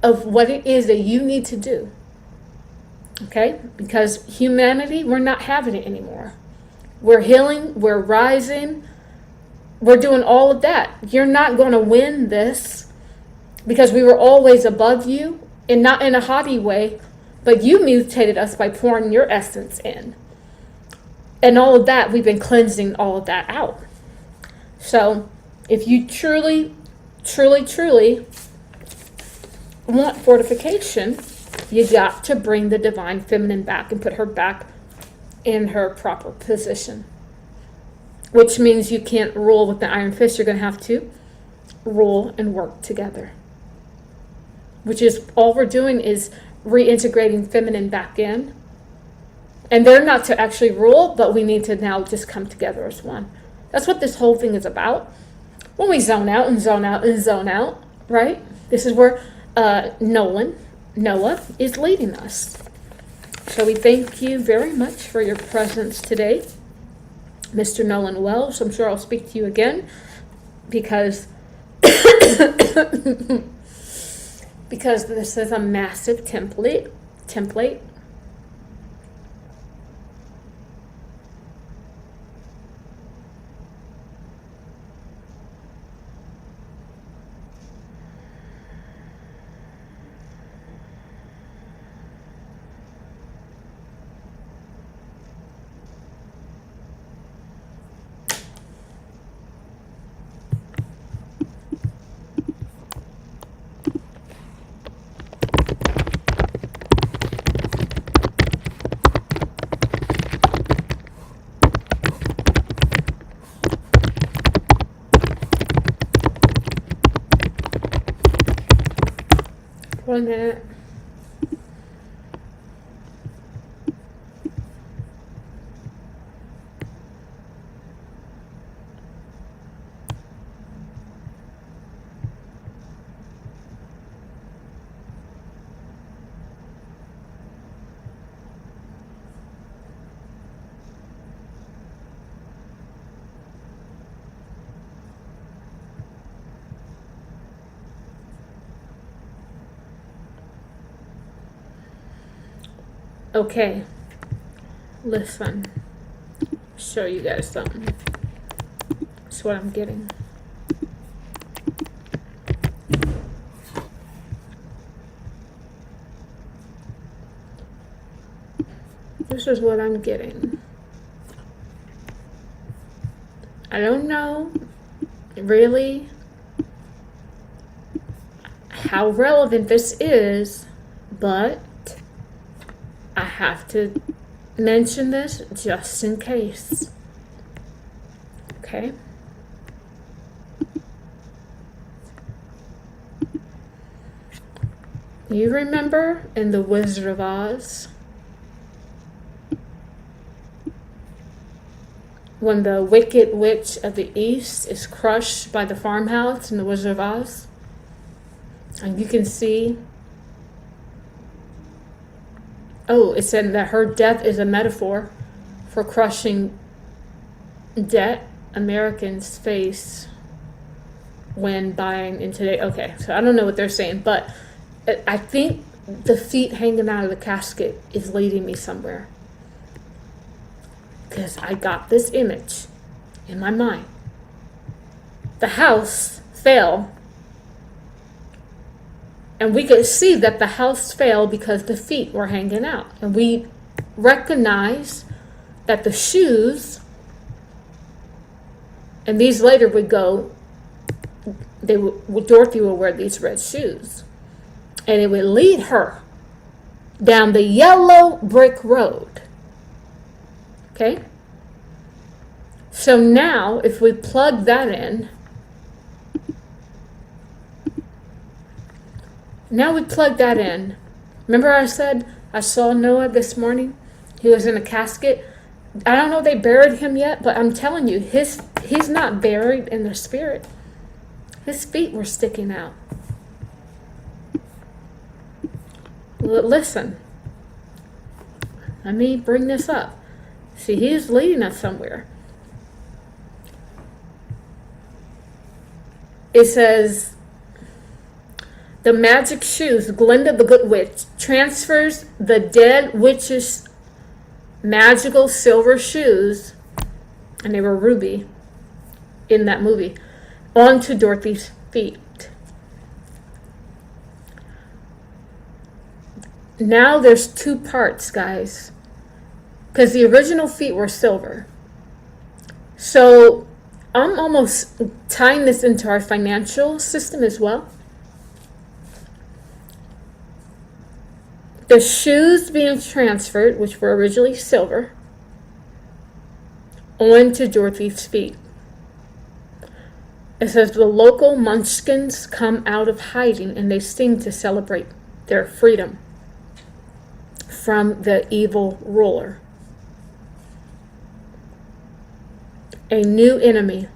of what it is that you need to do. Okay? Because humanity, we're not having it anymore. We're healing, we're rising, we're doing all of that. You're not going to win this because we were always above you, and not in a haughty way, but you mutated us by pouring your essence in. And all of that, we've been cleansing all of that out. So if you truly, truly, truly want fortification, you got to bring the divine feminine back and put her back in her proper position. Which means you can't rule with the iron fist. You're going to have to rule and work together. Which is all we're doing is reintegrating feminine back in. And they're not to actually rule, but we need to now just come together as one. That's what this whole thing is about. When we zone out and zone out and zone out, right? This is where Noah is leading us. So we thank you very much for your presence today, Mr. Nolan Wells. I'm sure I'll speak to you again because because this is a massive template. One minute. Okay, listen, show you guys something. That's what I'm getting. This is what I'm getting. I don't know really how relevant this is, but I have to mention this just in case. Okay? You remember in The Wizard of Oz when the Wicked Witch of the East is crushed by the farmhouse in The Wizard of Oz? And you can see, it said that her death is a metaphor for crushing debt Americans face when buying in today. Okay, so I don't know what they're saying, but I think the feet hanging out of the casket is leading me somewhere. Because I got this image in my mind. The house fell. And we could see that the house fell because the feet were hanging out. And we recognize that the shoes, and these later would go, Dorothy would wear these red shoes. And it would lead her down the yellow brick road. Okay? So now, if we plug that in, remember I said I saw Noah this morning? He was in a casket. I don't know if they buried him yet, but I'm telling you, he's not buried in the spirit. His feet were sticking out. Listen, let me bring this up. See, he's leading us somewhere. It says, the magic shoes, Glinda the Good Witch, transfers the dead witch's magical silver shoes, and they were ruby in that movie, onto Dorothy's feet. Now there's two parts, guys, because the original feet were silver. So I'm almost tying this into our financial system as well. The shoes being transferred, which were originally silver, onto Dorothy's feet. It says the local munchkins come out of hiding and they sing to celebrate their freedom from the evil ruler. A new enemy,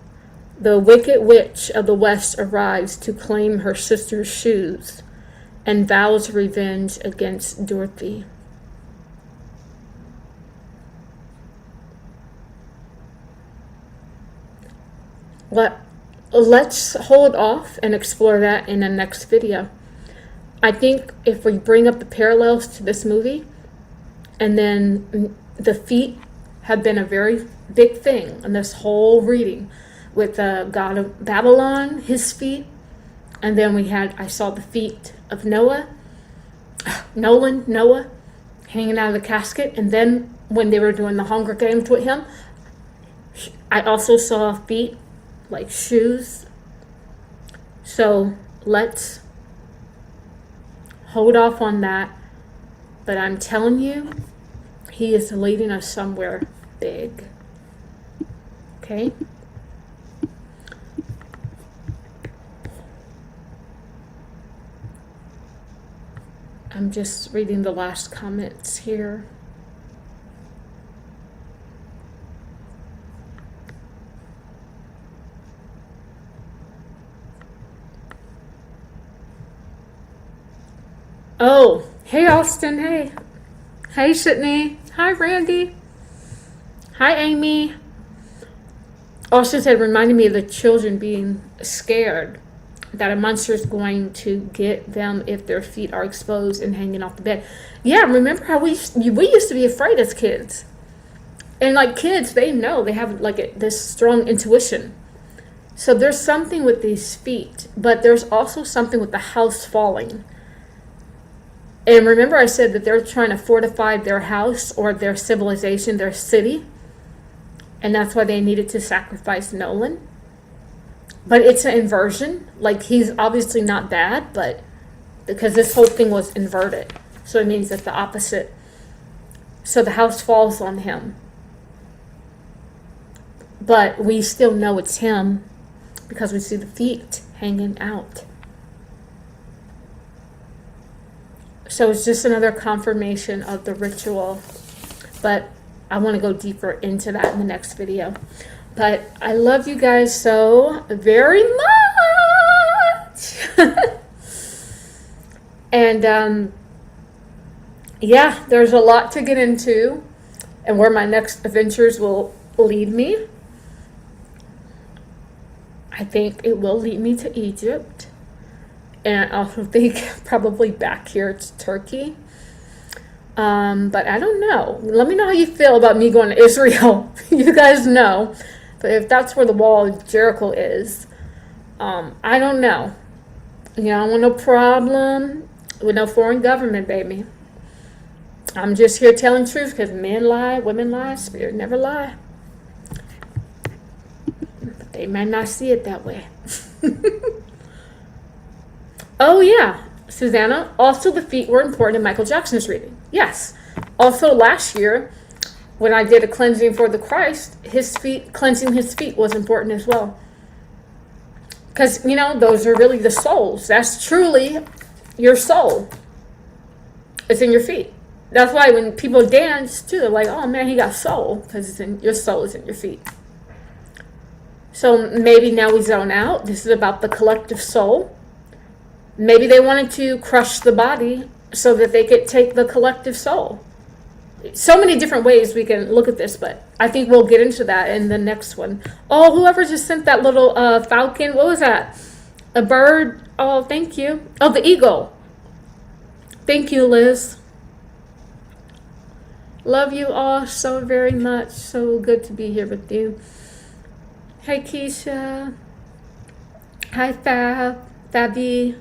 the wicked witch of the West, arrives to claim her sister's shoes and vows revenge against Dorothy. Let's hold off and explore that in the next video. I think if we bring up the parallels to this movie, and then the feet have been a very big thing in this whole reading, with the god of Babylon, his feet, and then I saw the feet of Noah, hanging out of the casket, and then when they were doing the Hunger Games with him, I also saw feet like shoes. So let's hold off on that, but I'm telling you, he is leading us somewhere big. Okay? I'm just reading the last comments here. Oh, hey Austin, hey. Hey Sydney. Hi Randy. Hi Amy. Austin said, reminded me of the children being scared that a monster is going to get them if their feet are exposed and hanging off the bed. Yeah, remember how we used to be afraid as kids. And like kids, they know, they have like this strong intuition. So there's something with these feet, but there's also something with the house falling. And remember I said that they're trying to fortify their house or their civilization, their city. And that's why they needed to sacrifice Nolan. But it's an inversion. Like, he's obviously not bad, but because this whole thing was inverted. So it means it's the opposite. So the house falls on him. But we still know it's him because we see the feet hanging out. So it's just another confirmation of the ritual. But I want to go deeper into that in the next video. But I love you guys so very much. And yeah, there's a lot to get into and where my next adventures will lead me. I think it will lead me to Egypt. And I also think probably back here to Turkey. But I don't know. Let me know how you feel about me going to Israel. You guys know. But if that's where the wall of Jericho is, I don't know. You know, I want no problem with no foreign government, baby. I'm just here telling truth because men lie, women lie, spirit never lie. But they might not see it that way. Oh, yeah. Susanna, also the feet were important in Michael Jackson's reading. Yes. Also last year, when I did a cleansing for the Christ, his feet, cleansing his feet was important as well. Because, you know, those are really the souls. That's truly your soul. It's in your feet. That's why when people dance, too, they're like, oh, man, he got soul. Because your soul is in your feet. So maybe now we zone out. This is about the collective soul. Maybe they wanted to crush the body so that they could take the collective soul. So many different ways we can look at this, but I think we'll get into that in the next one. Oh, whoever just sent that little falcon, what was that? A bird? Oh, thank you. Oh, the eagle. Thank you, Liz. Love you all so very much. So good to be here with you. Hi, Keisha. Hi, Fabi.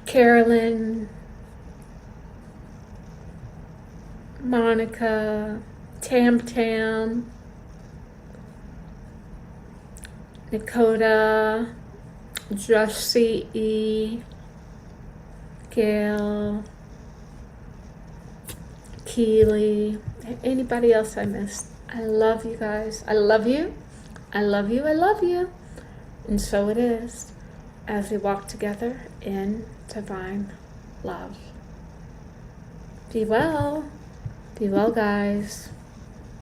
Carolyn. Monica, Tam, Dakota, Jussie E, Gail, Keely, anybody else I missed. I love you guys. I love you. I love you. I love you. And so it is as we walk together in divine love. Be well. Be well, guys.